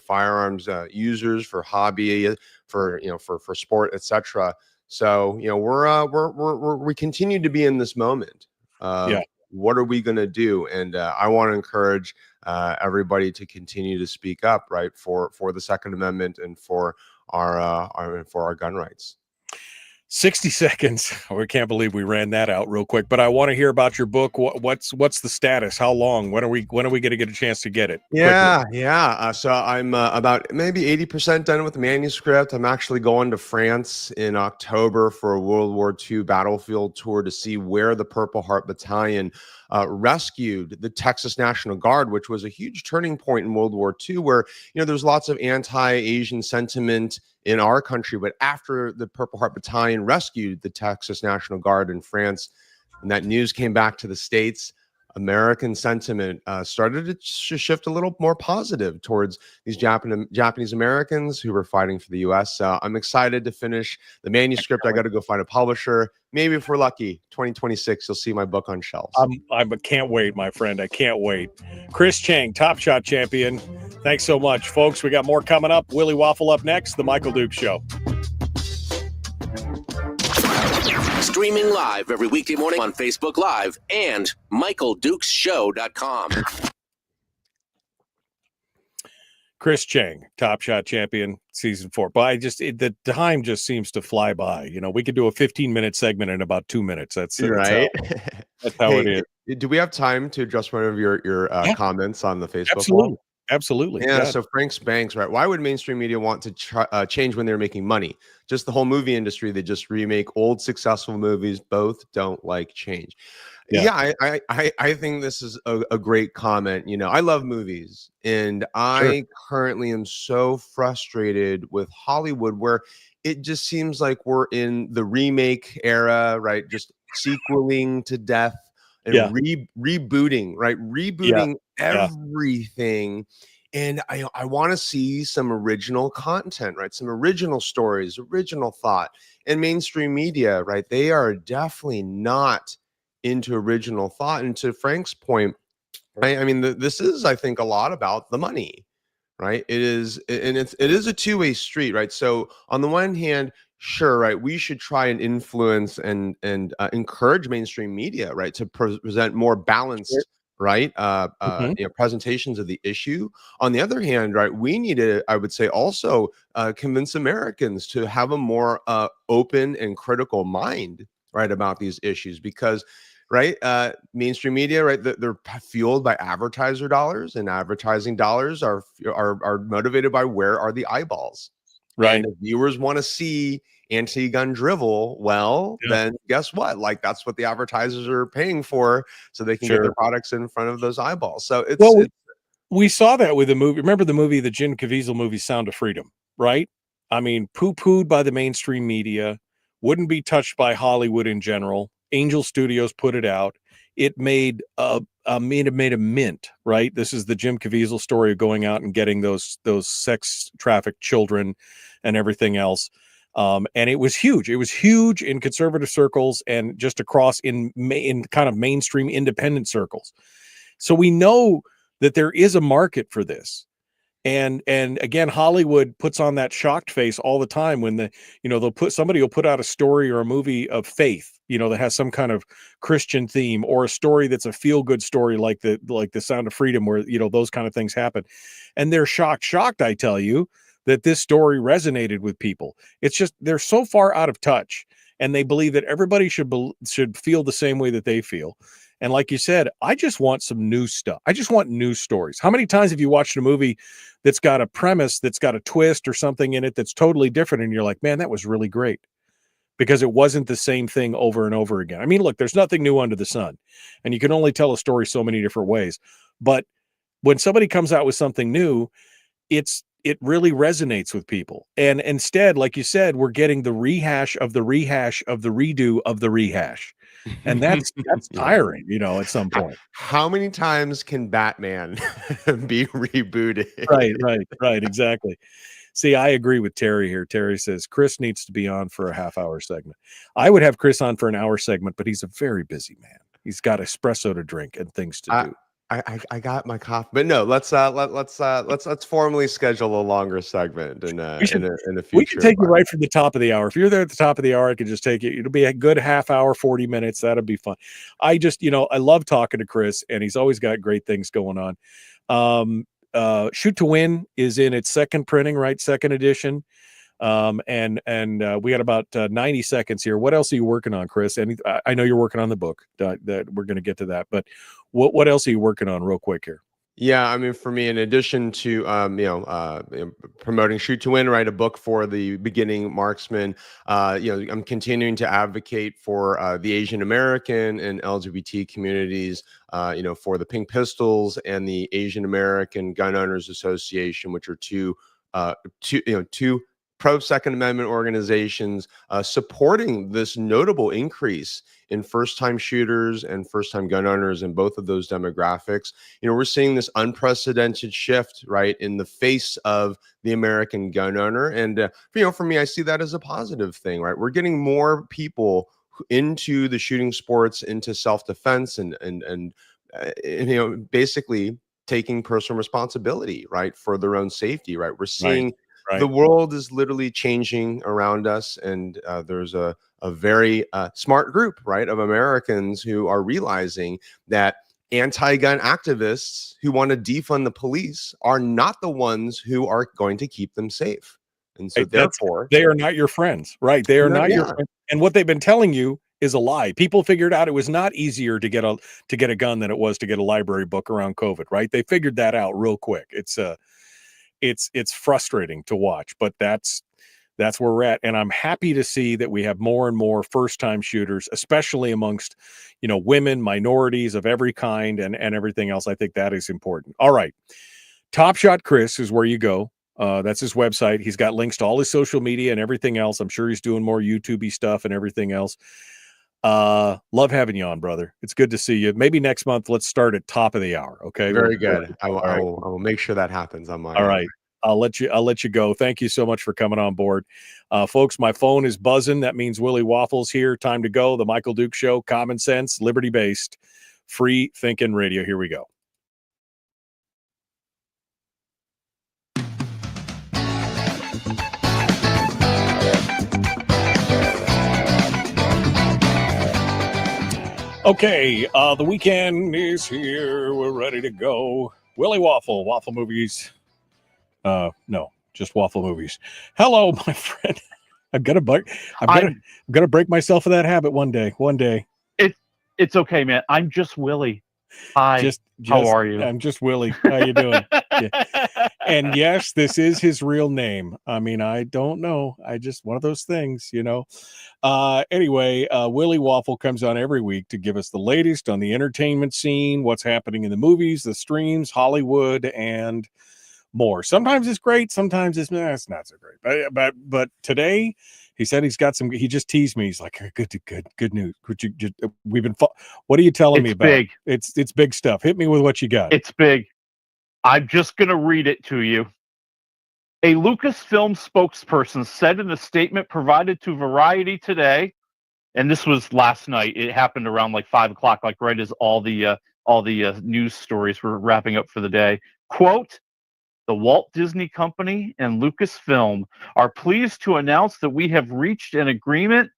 firearms users for hobby, for sport, etc. So we continue to be in this moment. What are we going to do? And I want to encourage everybody to continue to speak up, right, for the Second Amendment and for our gun rights. 60 seconds. We can't believe we ran that out real quick, but I want to hear about your book. What's the status? How long? When are we going to get a chance to get it? Yeah. So I'm about maybe 80% done with the manuscript. I'm actually going to France in October for a World War II battlefield tour to see where the Purple Heart Battalion rescued the Texas National Guard, which was a huge turning point in World War II, where there's lots of anti-Asian sentiment in our country. But after the Purple Heart Battalion rescued the Texas National Guard in France, and that news came back to the States, American sentiment started to shift a little more positive towards these Japanese Americans who were fighting for the U.S. So I'm excited to finish the manuscript. I got to go find a publisher. Maybe if we're lucky, 2026, you'll see my book on shelves. I can't wait, my friend. I can't wait. Chris Cheng, Top Shot champion. Thanks so much, folks. We got more coming up. Willie Waffle up next. The Michael Duke Show. Streaming live every weekday morning on Facebook Live and MichaelDukesShow.com. Chris Cheng, Top Shot champion, season 4. But the time just seems to fly by. We could do a 15-minute segment in about 2 minutes. That's right. That's how it is. Do we have time to address one of your comments on the Facebook Absolutely. wall? Absolutely. Yeah. So Frank's Banks, right? Why would mainstream media want to change when they're making money? Just the whole movie industry. They just remake old successful movies. Both don't like change. Yeah, I think this is a great comment. I love movies, and I currently am so frustrated with Hollywood, where it just seems like we're in the remake era, right? Just sequeling to death and rebooting, right? Rebooting everything. And I want to see some original content, right? Some original stories, original thought. And mainstream media, right? They are definitely not into original thought. And to Frank's point, right? I mean, this is, I think, a lot about the money, right? It is a two-way street, right? So on the one hand, sure, right, we should try and influence and encourage mainstream media, right, to present more balanced, right, presentations of the issue. On the other hand, right, we need to, I would say, also convince Americans to have a more open and critical mind, right, about these issues, because right, mainstream media, right, they're fueled by advertiser dollars, and advertising dollars are motivated by where are the eyeballs. Right. And if viewers want to see anti-gun drivel, well, then guess what? Like, that's what the advertisers are paying for, so they can get their products in front of those eyeballs. So we saw that with the movie. Remember the movie, the Jim Caviezel movie, Sound of Freedom, right? I mean, poo-pooed by the mainstream media, wouldn't be touched by Hollywood in general. Angel Studios put it out. It made a mint, right? This is the Jim Caviezel story of going out and getting those sex trafficked children and everything else. And it was huge. It was huge in conservative circles and just across in kind of mainstream independent circles. So we know that there is a market for this. And again, Hollywood puts on that shocked face all the time when somebody will put out a story or a movie of faith, that has some kind of Christian theme, or a story that's a feel-good story like the Sound of Freedom, where those kind of things happen, and they're shocked. I tell you that this story resonated with people. It's just they're so far out of touch, and they believe that everybody should feel the same way that they feel. And like you said, I just want some new stuff. I just want news stories. How many times have you watched a movie that's got a premise, that's got a twist or something in it that's totally different, and you're like, man, that was really great, because it wasn't the same thing over and over again? I mean, look, there's nothing new under the sun, and you can only tell a story so many different ways. But when somebody comes out with something new, it really resonates with people. And instead, like you said, we're getting the rehash of the rehash of the redo of the rehash. And that's tiring, at some point. How many times can Batman be rebooted? Right, exactly. See, I agree with Terry here. Terry says Chris needs to be on for a half-hour segment. I would have Chris on for an hour segment, but he's a very busy man. He's got espresso to drink and things to do. I got my coffee, but no, let's formally schedule a longer segment in the future. We can take you right from the top of the hour. If you're there at the top of the hour, I can just take it. It'll be a good half hour, 40 minutes. That'll be fun. I just, I love talking to Chris, and he's always got great things going on. Shoot to Win is in its second printing, right? Second edition. And we got about 90 seconds here. What else are you working on, Chris? I know you're working on the book. That we're going to get to that, but what else are you working on, real quick here? Yeah, I mean, for me, in addition to promoting Shoot to Win, write a book for the beginning marksman. I'm continuing to advocate for the Asian American and LGBT communities. For the Pink Pistols and the Asian American Gun Owners Association, which are two pro Second Amendment organizations supporting this notable increase in first-time shooters and first-time gun owners in both of those demographics. We're seeing this unprecedented shift, right, in the face of the American gun owner. And, for me, I see that as a positive thing, right? We're getting more people into the shooting sports, into self-defense and basically taking personal responsibility, right, for their own safety, right? We're seeing the world is literally changing around us, and there's a very smart group, right, of Americans who are realizing that anti-gun activists who want to defund the police are not the ones who are going to keep them safe. And so therefore, they are not your friends, right? They are not your friends. And what they've been telling you is a lie. People figured out it was not easier to get a gun than it was to get a library book around COVID, right? They figured that out real quick. It's frustrating to watch, but that's where we're at. And I'm happy to see that we have more and more first-time shooters, especially amongst, women, minorities of every kind, and everything else. I think that is important. All right. Top Shot Chris is where you go. That's his website. He's got links to all his social media and everything else. I'm sure he's doing more YouTube-y stuff and everything else. Love having you on, brother. It's good to see you. Maybe next month, let's start at top of the hour. Okay. Very good. I will make sure that happens on my All right. I'll let you go. Thank you so much for coming on board. Folks, my phone is buzzing. That means Willie Waffle's here. Time to go. The Michael Duke Show, common sense, liberty-based, free thinking radio. Here we go. Okay, the weekend is here. We're ready to go. Willie Waffle, Waffle Movies. No, just Waffle Movies. Hello, my friend. I'm gonna break myself of that habit one day. It's okay, man. I'm just Willie. Hi. How are you? I'm just Willie. How you doing? Yeah. And yes, this is his real name. I mean, I don't know. I just one of those things, Anyway, Willie Waffle comes on every week to give us the latest on the entertainment scene, what's happening in the movies, the streams, Hollywood, and more. Sometimes it's great. Sometimes it's not so great. But today, he said he's got some. He just teased me. He's like, good news. What are you telling me about? Big. It's big stuff. Hit me with what you got. It's big. I'm just gonna read it to you. A Lucasfilm spokesperson said in a statement provided to Variety today, and this was last night. It happened around like 5 o'clock, like right as all the news stories were wrapping up for the day. Quote. The Walt Disney Company and Lucasfilm are pleased to announce that we have reached an agreement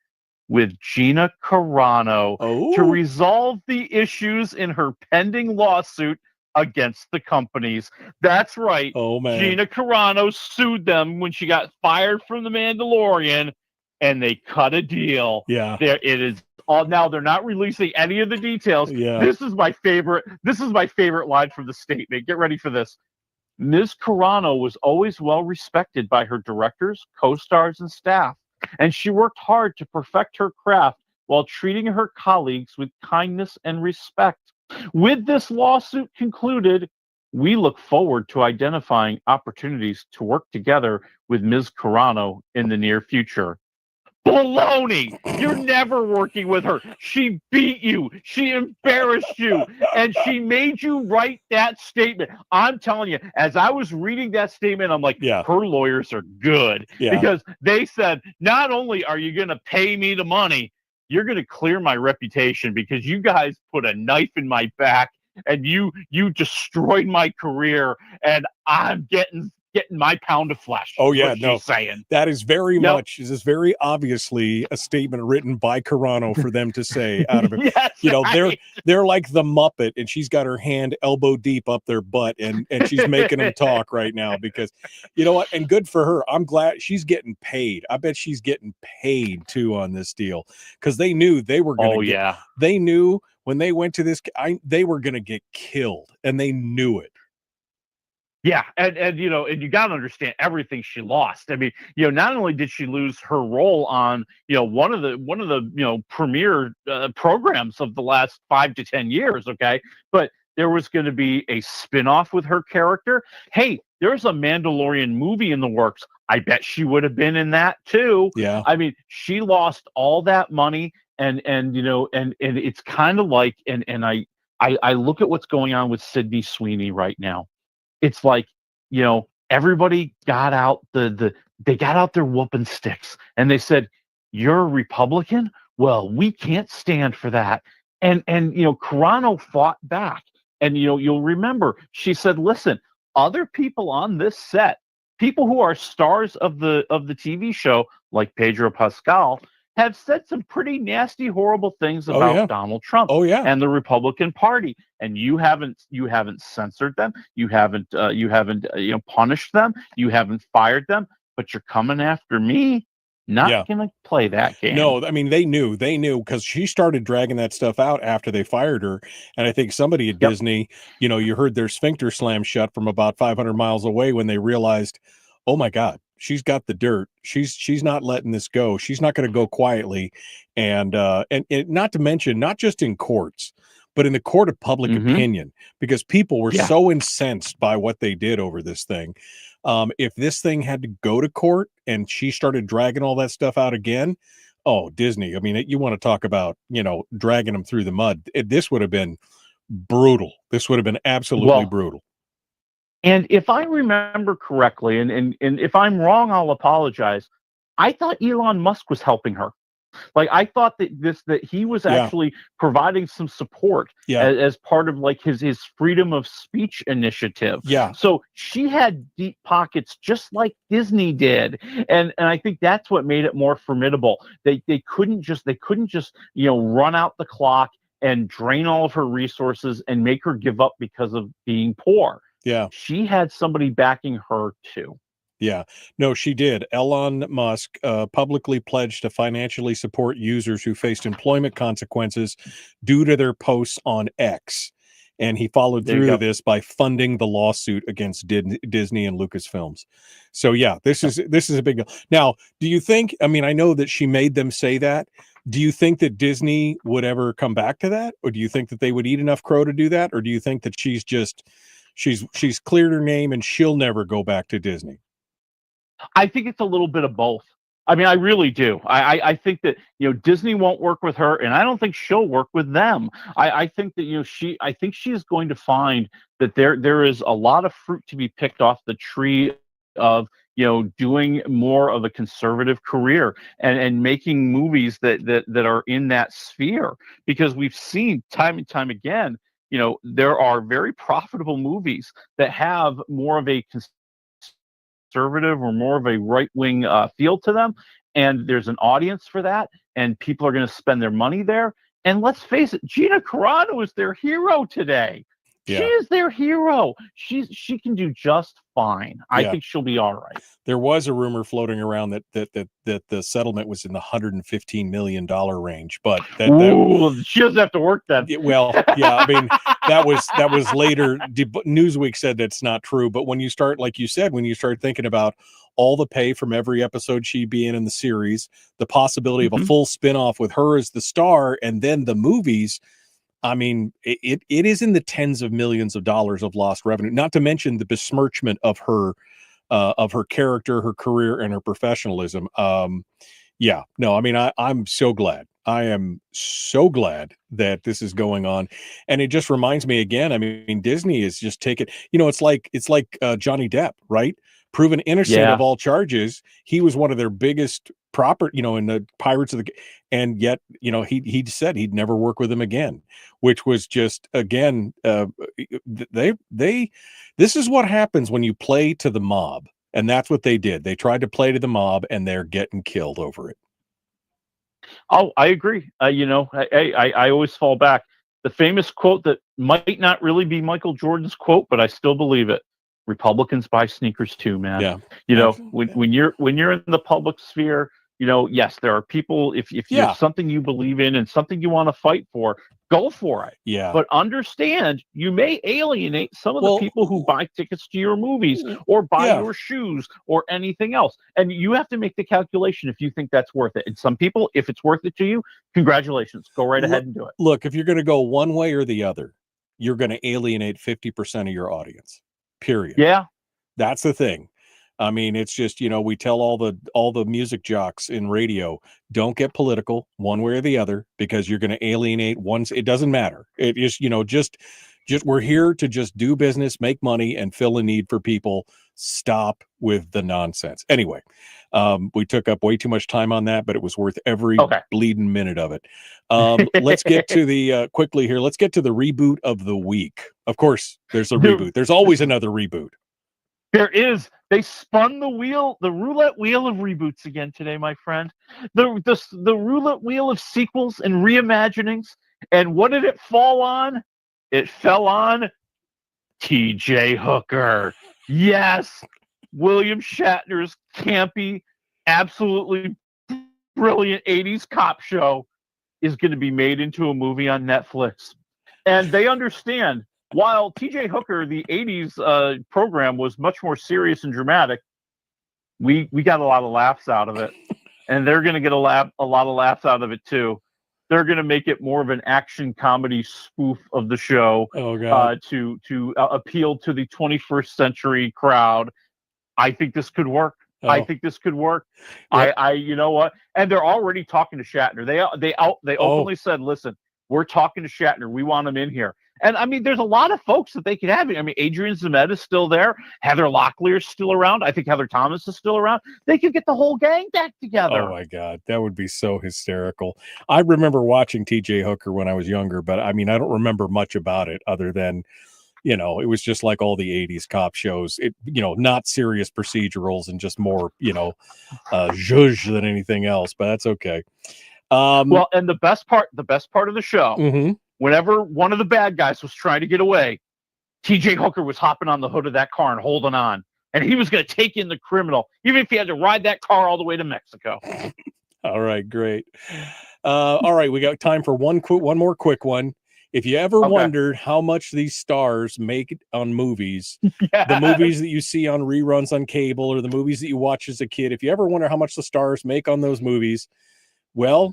with Gina Carano to resolve the issues in her pending lawsuit against the companies. That's right. Oh, man. Gina Carano sued them when she got fired from The Mandalorian, and they cut a deal. Yeah. It is all now. They're not releasing any of the details. Yeah. This is my favorite line from the statement. Get ready for this. Ms. Carano was always well respected by her directors, co-stars, and staff, and she worked hard to perfect her craft while treating her colleagues with kindness and respect. With this lawsuit concluded, we look forward to identifying opportunities to work together with Ms. Carano in the near future. Baloney! You're never working with her. She beat you. She embarrassed you. And she made you write that statement. I'm telling you, as I was reading that statement, I'm like, her lawyers are good. Yeah. Because they said, not only are you going to pay me the money, you're going to clear my reputation because you guys put a knife in my back and you destroyed my career, and I'm getting getting my pound of flesh. Oh, is yeah, what no. she's saying. That is very Yep. much, this is very obviously a statement written by Carano for them to say out of it. Yes, You know, right. they're like the Muppet, and she's got her hand elbow deep up their butt, and she's making them talk right now because, you know what? And good for her. I'm glad she's getting paid. I bet she's getting paid too on this deal because they knew they were going to they knew when they went to this, they were going to get killed, and they knew it. Yeah, and you know, and you got to understand everything she lost. I mean, you know, not only did she lose her role on, you know, one of the you know, premier programs of the last 5 to 10 years, okay, but there was going to be a spin-off with her character. Hey, there's a Mandalorian movie in the works. I bet she would have been in that too. Yeah. I mean, she lost all that money, and you know, and it's kind of like, and I look at what's going on with Sydney Sweeney right now. It's like, you know, everybody got out they got out their whooping sticks and they said, "You're a Republican? Well, we can't stand for that." And you know, Carano fought back. And you know, you'll remember she said, "Listen, other people on this set, people who are stars of the TV show, like Pedro Pascal, have said some pretty nasty, horrible things about Donald Trump and the Republican Party, and you haven't censored them, you haven't you know, punished them, you haven't fired them, but you're coming after me. Not gonna play that game." No, I mean, they knew because she started dragging that stuff out after they fired her, and I think somebody at Disney, you know, you heard their sphincter slam shut from about 500 miles away when they realized, oh my God, she's got the dirt. She's not letting this go. She's not going to go quietly. And not to mention, not just in courts, but in the court of public opinion, because people were so incensed by what they did over this thing. If this thing had to go to court and she started dragging all that stuff out again, oh, Disney, I mean, you want to talk about, you know, dragging them through the mud. This would have been brutal. This would have been absolutely brutal. And if I remember correctly, and if I'm wrong, I'll apologize. I thought Elon Musk was helping her. Like, I thought that he was actually providing some support as part of like his freedom of speech initiative. Yeah. So she had deep pockets just like Disney did. And I think that's what made it more formidable. They couldn't just, you know, run out the clock and drain all of her resources and make her give up because of being poor. Yeah. She had somebody backing her too. Yeah, no, she did. Elon Musk publicly pledged to financially support users who faced employment consequences due to their posts on X. And he followed through this by funding the lawsuit against Disney and Lucasfilms. So yeah, this is a big deal. Now, do you think, I mean, I know that she made them say that. Do you think that Disney would ever come back to that? Or do you think that they would eat enough crow to do that? Or do you think that she's cleared her name and she'll never go back to Disney? I think it's a little bit of both. I mean, I really do. I think that, you know, Disney won't work with her, and I don't think she'll work with them. I think that, you know, I think she is going to find that there is a lot of fruit to be picked off the tree of, you know, doing more of a conservative career and making movies that are in that sphere, because we've seen time and time again, you know, there are very profitable movies that have more of a conservative or more of a right-wing feel to them, and there's an audience for that, and people are going to spend their money there. And let's face it, Gina Carano is their hero today. Yeah. She is their hero. She can do just fine. I think she'll be all right. There was a rumor floating around that the settlement was in the $115 million range, but she doesn't have to work that. Well, yeah, I mean, that was later. Newsweek said that's not true, but when you start, like you said, when you start thinking about all the pay from every episode she'd be in the series, the possibility of a full spinoff with her as the star, and then the movies. I mean, it is in the tens of millions of dollars of lost revenue, not to mention the besmirchment of her character, her career, and her professionalism. Yeah, no, I mean, I'm so glad. I am so glad that this is going on. And it just reminds me again, I mean, Disney is just taking, you know, it's like Johnny Depp, right? proven innocent Yeah. of all charges. He was one of their biggest in the Pirates of the, and yet, he said he'd never work with him again, which was just, again, this is what happens when you play to the mob. And that's what they did. They tried to play to the mob, and they're getting killed over it. Oh, I agree. I always fall back. The famous quote that might not really be Michael Jordan's quote, but I still believe it. Republicans buy sneakers too, man. Yeah. When you're in the public sphere, yes, there are people, if there's something you believe in and something you want to fight for, go for it. Yeah. But understand, you may alienate some of the people who buy tickets to your movies or buy your shoes or anything else. And you have to make the calculation if you think that's worth it. And some people, if it's worth it to you, congratulations. Go right ahead and do it. Look, if you're going to go one way or the other, you're going to alienate 50% of your audience. Period. Yeah. That's the thing. I mean, it's just, we tell all the music jocks in radio, don't get political one way or the other, because you're going to alienate once. It doesn't matter. It is, just we're here to just do business, make money, and fill a need for people. Stop with the nonsense. Anyway, we took up way too much time on that, but it was worth every bleeding minute of it. Let's get to the quickly here. Let's get to the reboot of the week. Of course, there's a reboot. There's always another reboot. There is. They spun the roulette wheel of reboots again today, my friend. The roulette wheel of sequels and reimaginings. And what did it fall on? It fell on T.J. Hooker. Yes, William Shatner's campy, absolutely brilliant 80s cop show is going to be made into a movie on Netflix. And they understand, while T.J. Hooker, the 80s program, was much more serious and dramatic, we got a lot of laughs out of it. And they're going to get a lot of laughs out of it, too. They're going to make it more of an action comedy spoof of the show to appeal to the 21st century crowd. I think this could work. I think this could work. I you know what? And they're already talking to Shatner. They openly said, "Listen, we're talking to Shatner. We want him in here." And I mean, there's a lot of folks that they could have. I mean, Adrian Zemed is still there. Heather Locklear is still around. I think Heather Thomas is still around. They could get the whole gang back together. Oh my God, that would be so hysterical. I remember watching T.J. Hooker when I was younger, but I mean, I don't remember much about it other than, it was just like all the 80s cop shows. It, not serious procedurals and just more, zhuzh than anything else. But that's okay. Well, and the best part of the show. Whenever one of the bad guys was trying to get away, T.J. Hooker was hopping on the hood of that car and holding on. And he was going to take in the criminal, even if he had to ride that car all the way to Mexico. All right, great. All right, we got time for one more quick one. If you ever wondered how much these stars make on movies, the movies that you see on reruns on cable or the movies that you watch as a kid, if you ever wonder how much the stars make on those movies, well,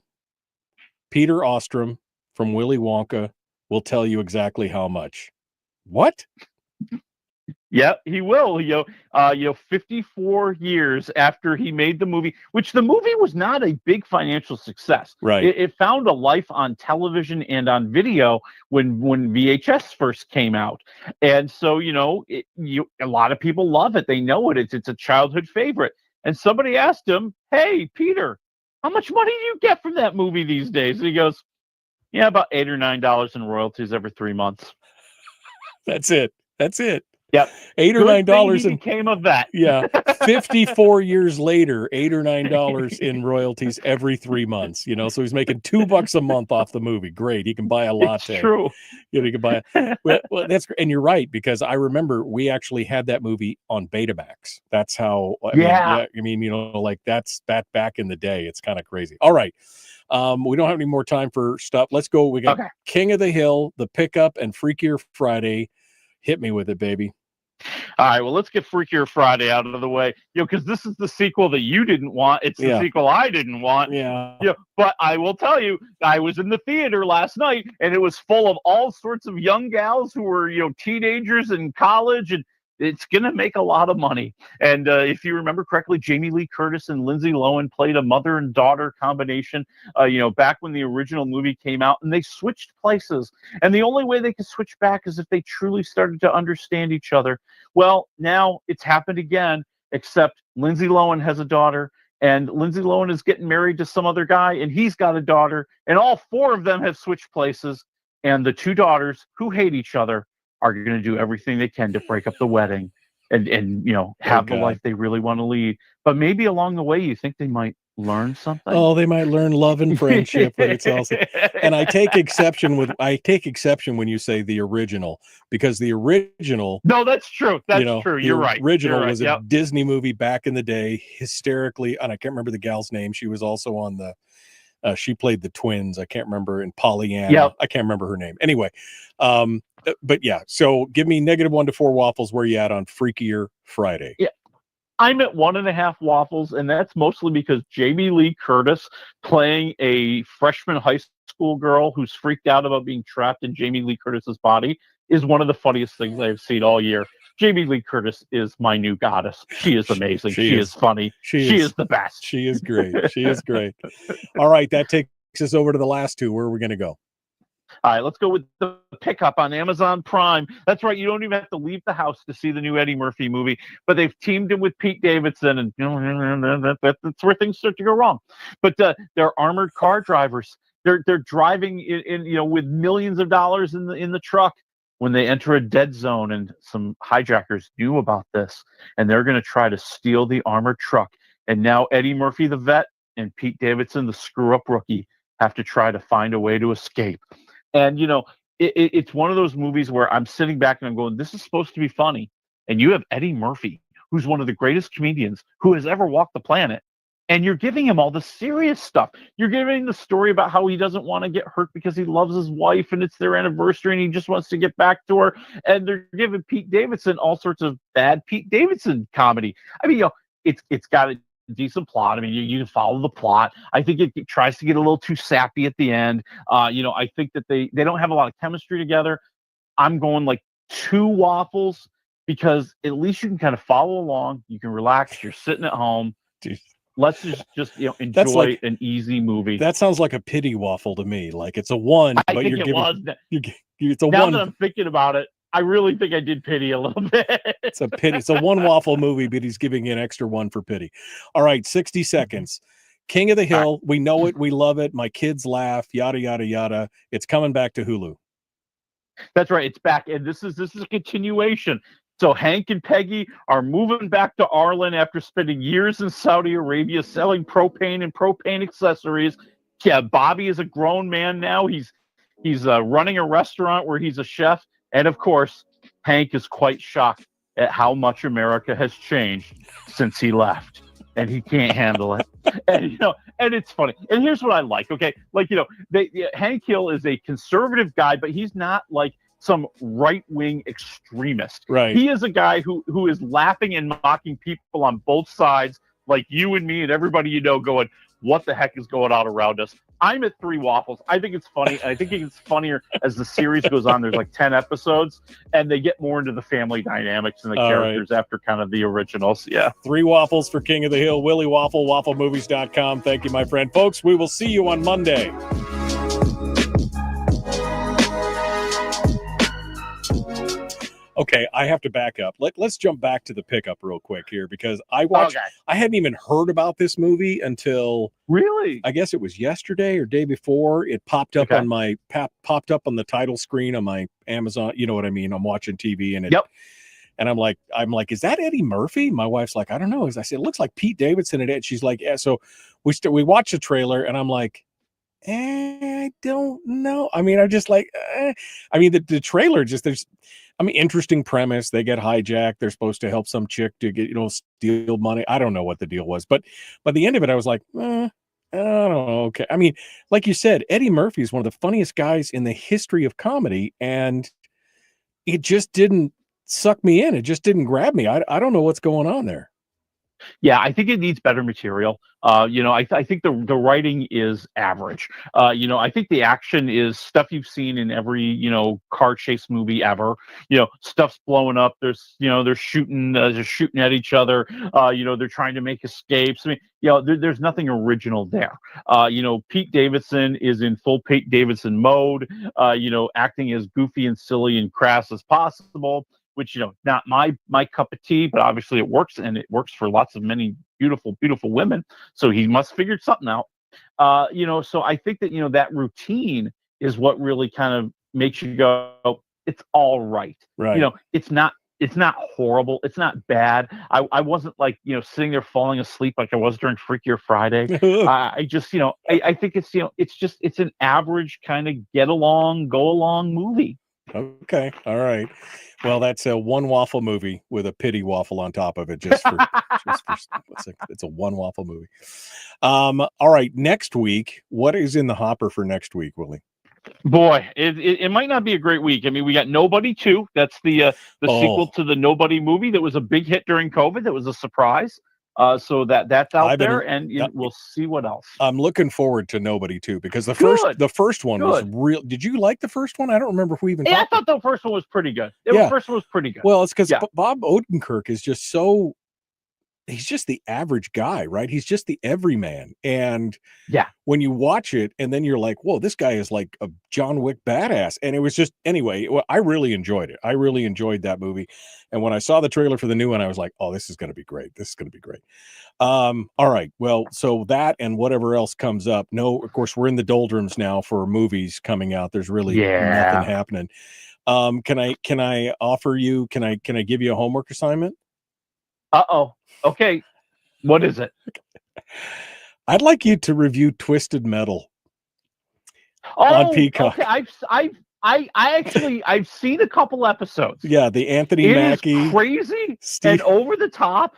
Peter Ostrom from Willy Wonka will tell you exactly how much. What? Yeah, he will. 54 years after he made the movie, which the movie was not a big financial success. Right. It found a life on television and on video when VHS first came out. And so, a lot of people love it. They know it. It's a childhood favorite. And somebody asked him, "Hey, Peter, how much money do you get from that movie these days?" And he goes, "Yeah, about $8 or $9 in royalties every 3 months." That's it. Yep. $8 or $9 and became a vet. Yeah. 54 years later, $8 or $9 in royalties every 3 months. So he's making $2 a month off the movie. Great. He can buy a latte. It's true. He can buy well, that's and you're right, because I remember we actually had that movie on Betamax. That's how that's that back in the day. It's kind of crazy. All right. We don't have any more time for stuff. Let's go. We got King of the Hill, The Pickup, and Freakier Friday. Hit me with it, baby. All right, well, let's get Freakier Friday out of the way, because this is the sequel that you didn't want. It's the sequel I didn't want. Yeah. But I will tell you, I was in the theater last night, and it was full of all sorts of young gals who were, teenagers in college, and it's going to make a lot of money. And if you remember correctly, Jamie Lee Curtis and Lindsay Lohan played a mother and daughter combination, back when the original movie came out, and they switched places. And the only way they could switch back is if they truly started to understand each other. Well, now it's happened again. except Lindsay Lohan has a daughter, and Lindsay Lohan is getting married to some other guy, and he's got a daughter, and all four of them have switched places, and the two daughters who hate each other are going to do everything they can to break up the wedding and have the life they really want to lead. But maybe along the way, you think they might learn something. Oh, they might learn love and friendship, but it's also, and I take exception when you say the original, because the original. No, that's true. That's true. You're right. Original You're right. was a Disney movie back in the day, hysterically, and I can't remember the gal's name. She was also on the. She played the twins. I can't remember in Pollyanna. Yep. I can't remember her name. Anyway, but yeah. So give me -1 to 4 waffles. Where you at on Freakier Friday? Yeah. I'm at 1.5 waffles, and that's mostly because Jamie Lee Curtis playing a freshman high school girl who's freaked out about being trapped in Jamie Lee Curtis's body is one of the funniest things I've seen all year. Jamie Lee Curtis is my new goddess. She is amazing. She is funny. She is the best. She is great. She is great. All right, that takes us over to the last two. Where are we going to go? All right, let's go with The Pickup on Amazon Prime. That's right. You don't even have to leave the house to see the new Eddie Murphy movie, but they've teamed him with Pete Davidson, and that's where things start to go wrong. But they're armored car drivers. They're driving in with millions of dollars in the truck when they enter a dead zone, and some hijackers knew about this, and they're going to try to steal the armored truck. And now Eddie Murphy, the vet, and Pete Davidson, the screw-up rookie, have to try to find a way to escape. And, it's one of those movies where I'm sitting back and I'm going, this is supposed to be funny. And you have Eddie Murphy, who's one of the greatest comedians who has ever walked the planet. And you're giving him all the serious stuff. You're giving the story about how he doesn't want to get hurt because he loves his wife and it's their anniversary and he just wants to get back to her. And they're giving Pete Davidson all sorts of bad Pete Davidson comedy. I mean, it's got a decent plot. I mean, you can follow the plot. I think it tries to get a little too sappy at the end. I think that they don't have a lot of chemistry together. I'm going like 2 waffles because at least you can kind of follow along. You can relax. You're sitting at home. Let's just enjoy an easy movie. That sounds like a pity waffle to me. Like it's a 1, but you're giving it's a 1. Now that I'm thinking about it, I really think I did pity a little bit. It's a pity. It's a 1 waffle movie, but he's giving you an extra 1 for pity. All right, 60 seconds. King of the Hill. We know it. We love it. My kids laugh. Yada yada yada. It's coming back to Hulu. That's right. It's back, and this is a continuation. So Hank and Peggy are moving back to Arlen after spending years in Saudi Arabia selling propane and propane accessories. Yeah, Bobby is a grown man now. He's running a restaurant where he's a chef. And of course, Hank is quite shocked at how much America has changed since he left. And he can't handle it. And it's funny. And here's what I like, okay? Hank Hill is a conservative guy, but he's not like some right-wing extremist. Right. He is a guy who is laughing and mocking people on both sides, like you and me and everybody going, what the heck is going on around us? I'm at 3 waffles. I think it's funny. I think it gets funnier as the series goes on. There's like 10 episodes, and they get more into the family dynamics and the characters after kind of the originals. Yeah. 3 waffles for King of the Hill. Willie Waffle, wafflemovies.com. Thank you, my friend. Folks, we will see you on Monday. Okay, I have to back up. Let's jump back to The Pickup real quick here because I hadn't even heard about this movie until really, I guess it was yesterday or day before. It popped up on my popped up on the title screen on my Amazon. You know what I mean? I'm watching TV and and I'm like, is that Eddie Murphy? My wife's like, I don't know. As I said, it looks like Pete Davidson and Ed. She's like, yeah. So we watch the trailer and I'm like, I don't know. I mean, I'm just like, I mean, the trailer just interesting premise. They get hijacked. They're supposed to help some chick to get, steal money. I don't know what the deal was, but by the end of it, I was like, I don't know. Okay. I mean, like you said, Eddie Murphy is one of the funniest guys in the history of comedy, and it just didn't suck me in. It just didn't grab me. I don't know what's going on there. Yeah, I think it needs better material. I think the writing is average. I think the action is stuff you've seen in every, car chase movie ever. Stuff's blowing up. They're shooting at each other. They're trying to make escapes. I mean, there's nothing original there. Pete Davidson is in full Pete Davidson mode, acting as goofy and silly and crass as possible. which not my cup of tea, but obviously it works, and it works for lots of many beautiful women. So he must have figured something out. So I think that that routine is what really kind of makes you go, it's all right. Right. It's not horrible. It's not bad. I wasn't like, sitting there falling asleep like I was during Freakier Friday. I just, I think it's an average kind of get along, go along movie. Okay. All right. Well, that's a one waffle movie with a pity waffle on top of it. It's a one waffle movie. All right. Next week, what is in the hopper for next week, Willie? Boy, it might not be a great week. I mean, we got Nobody 2. That's the sequel to the Nobody movie that was a big hit during COVID. That was a surprise. So that's out there, and we'll see what else. I'm looking forward to Nobody 2 because the first one was real. Did you like the first one? I don't remember if we even. Yeah, I thought the first one was pretty good. The first one was pretty good. Well, it's because Bob Odenkirk is just so. He's just the average guy, right? He's just the everyman. And when you watch it and then you're like, whoa, this guy is like a John Wick badass. And it was just, anyway, I really enjoyed it. I really enjoyed that movie. And when I saw the trailer for the new one, I was like, oh, this is going to be great. This is going to be great. All right. Well, so that and whatever else comes up. No, of course, we're in the doldrums now for movies coming out. There's really nothing happening. Can I offer you, can I give you a homework assignment? Uh-oh. Okay, what is it? I'd like you to review Twisted Metal on Peacock. Okay, I've seen a couple episodes. Yeah, the Anthony Mackie. It is crazy and over the top.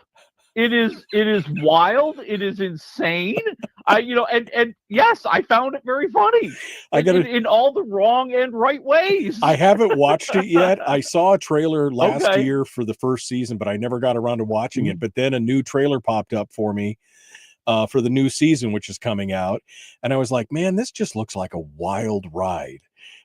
It is wild. It is insane. And yes, I found it very funny. In all the wrong and right ways. I haven't watched it yet. I saw a trailer last year for the first season, but I never got around to watching it. But then a new trailer popped up for me for the new season, which is coming out. And I was like, man, this just looks like a wild ride.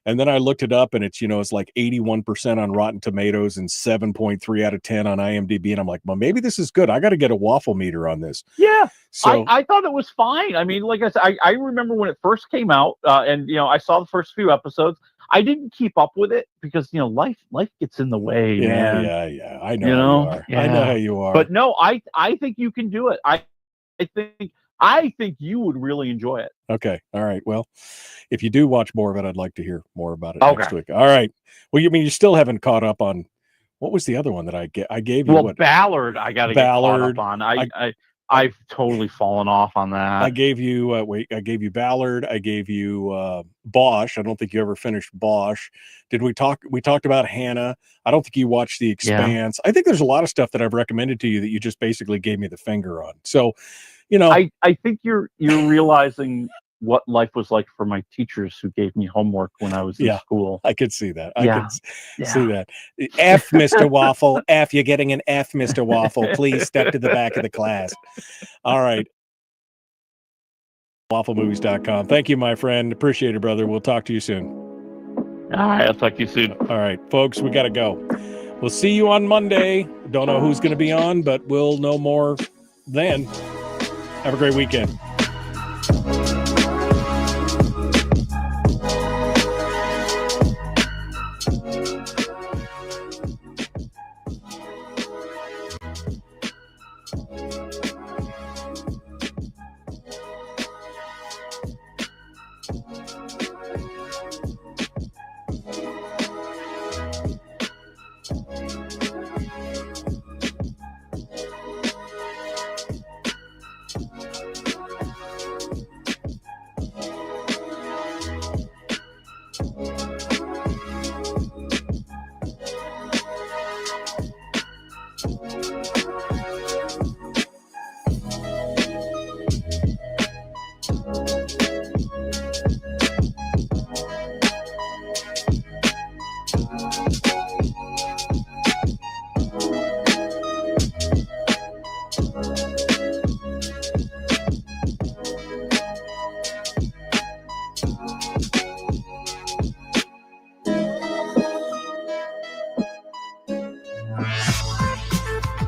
And then I looked it up and it's, it's like 81% on Rotten Tomatoes and 7.3 out of 10 on IMDb. And I'm like, well, maybe this is good. I got to get a waffle meter on this. Yeah. So I thought it was fine. I mean, like I said, I remember when it first came out and, I saw the first few episodes. I didn't keep up with it because, life gets in the way, man. Yeah. I know how you are. Yeah. I know how you are. But no, I think you can do it. I think you would really enjoy it. Okay. All right. Well, if you do watch more of it, I'd like to hear more about it next week. All right. Well, you still haven't caught up on what was the other one that I gave you? Well, Ballard, I got to get caught up on. I've totally fallen off on that. I gave you I gave you Ballard. I gave you Bosch. I don't think you ever finished Bosch. Did we talk? We talked about Hannah. I don't think you watched The Expanse. I think there's a lot of stuff that I've recommended to you that you just basically gave me the finger on. So, I think you're realizing what life was like for my teachers who gave me homework when I was in school. I could see that. I could see that. F, Mr. Waffle. F, you're getting an F, Mr. Waffle. Please step to the back of the class. All right. WaffleMovies.com. Thank you, my friend. Appreciate it, brother. We'll talk to you soon. All right. I'll talk to you soon. All right, folks, we got to go. We'll see you on Monday. Don't know who's going to be on, but we'll know more then. Have a great weekend.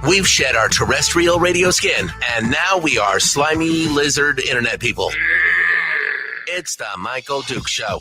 We've shed our terrestrial radio skin, and now we are slimy lizard internet people. It's the Michael Duke Show.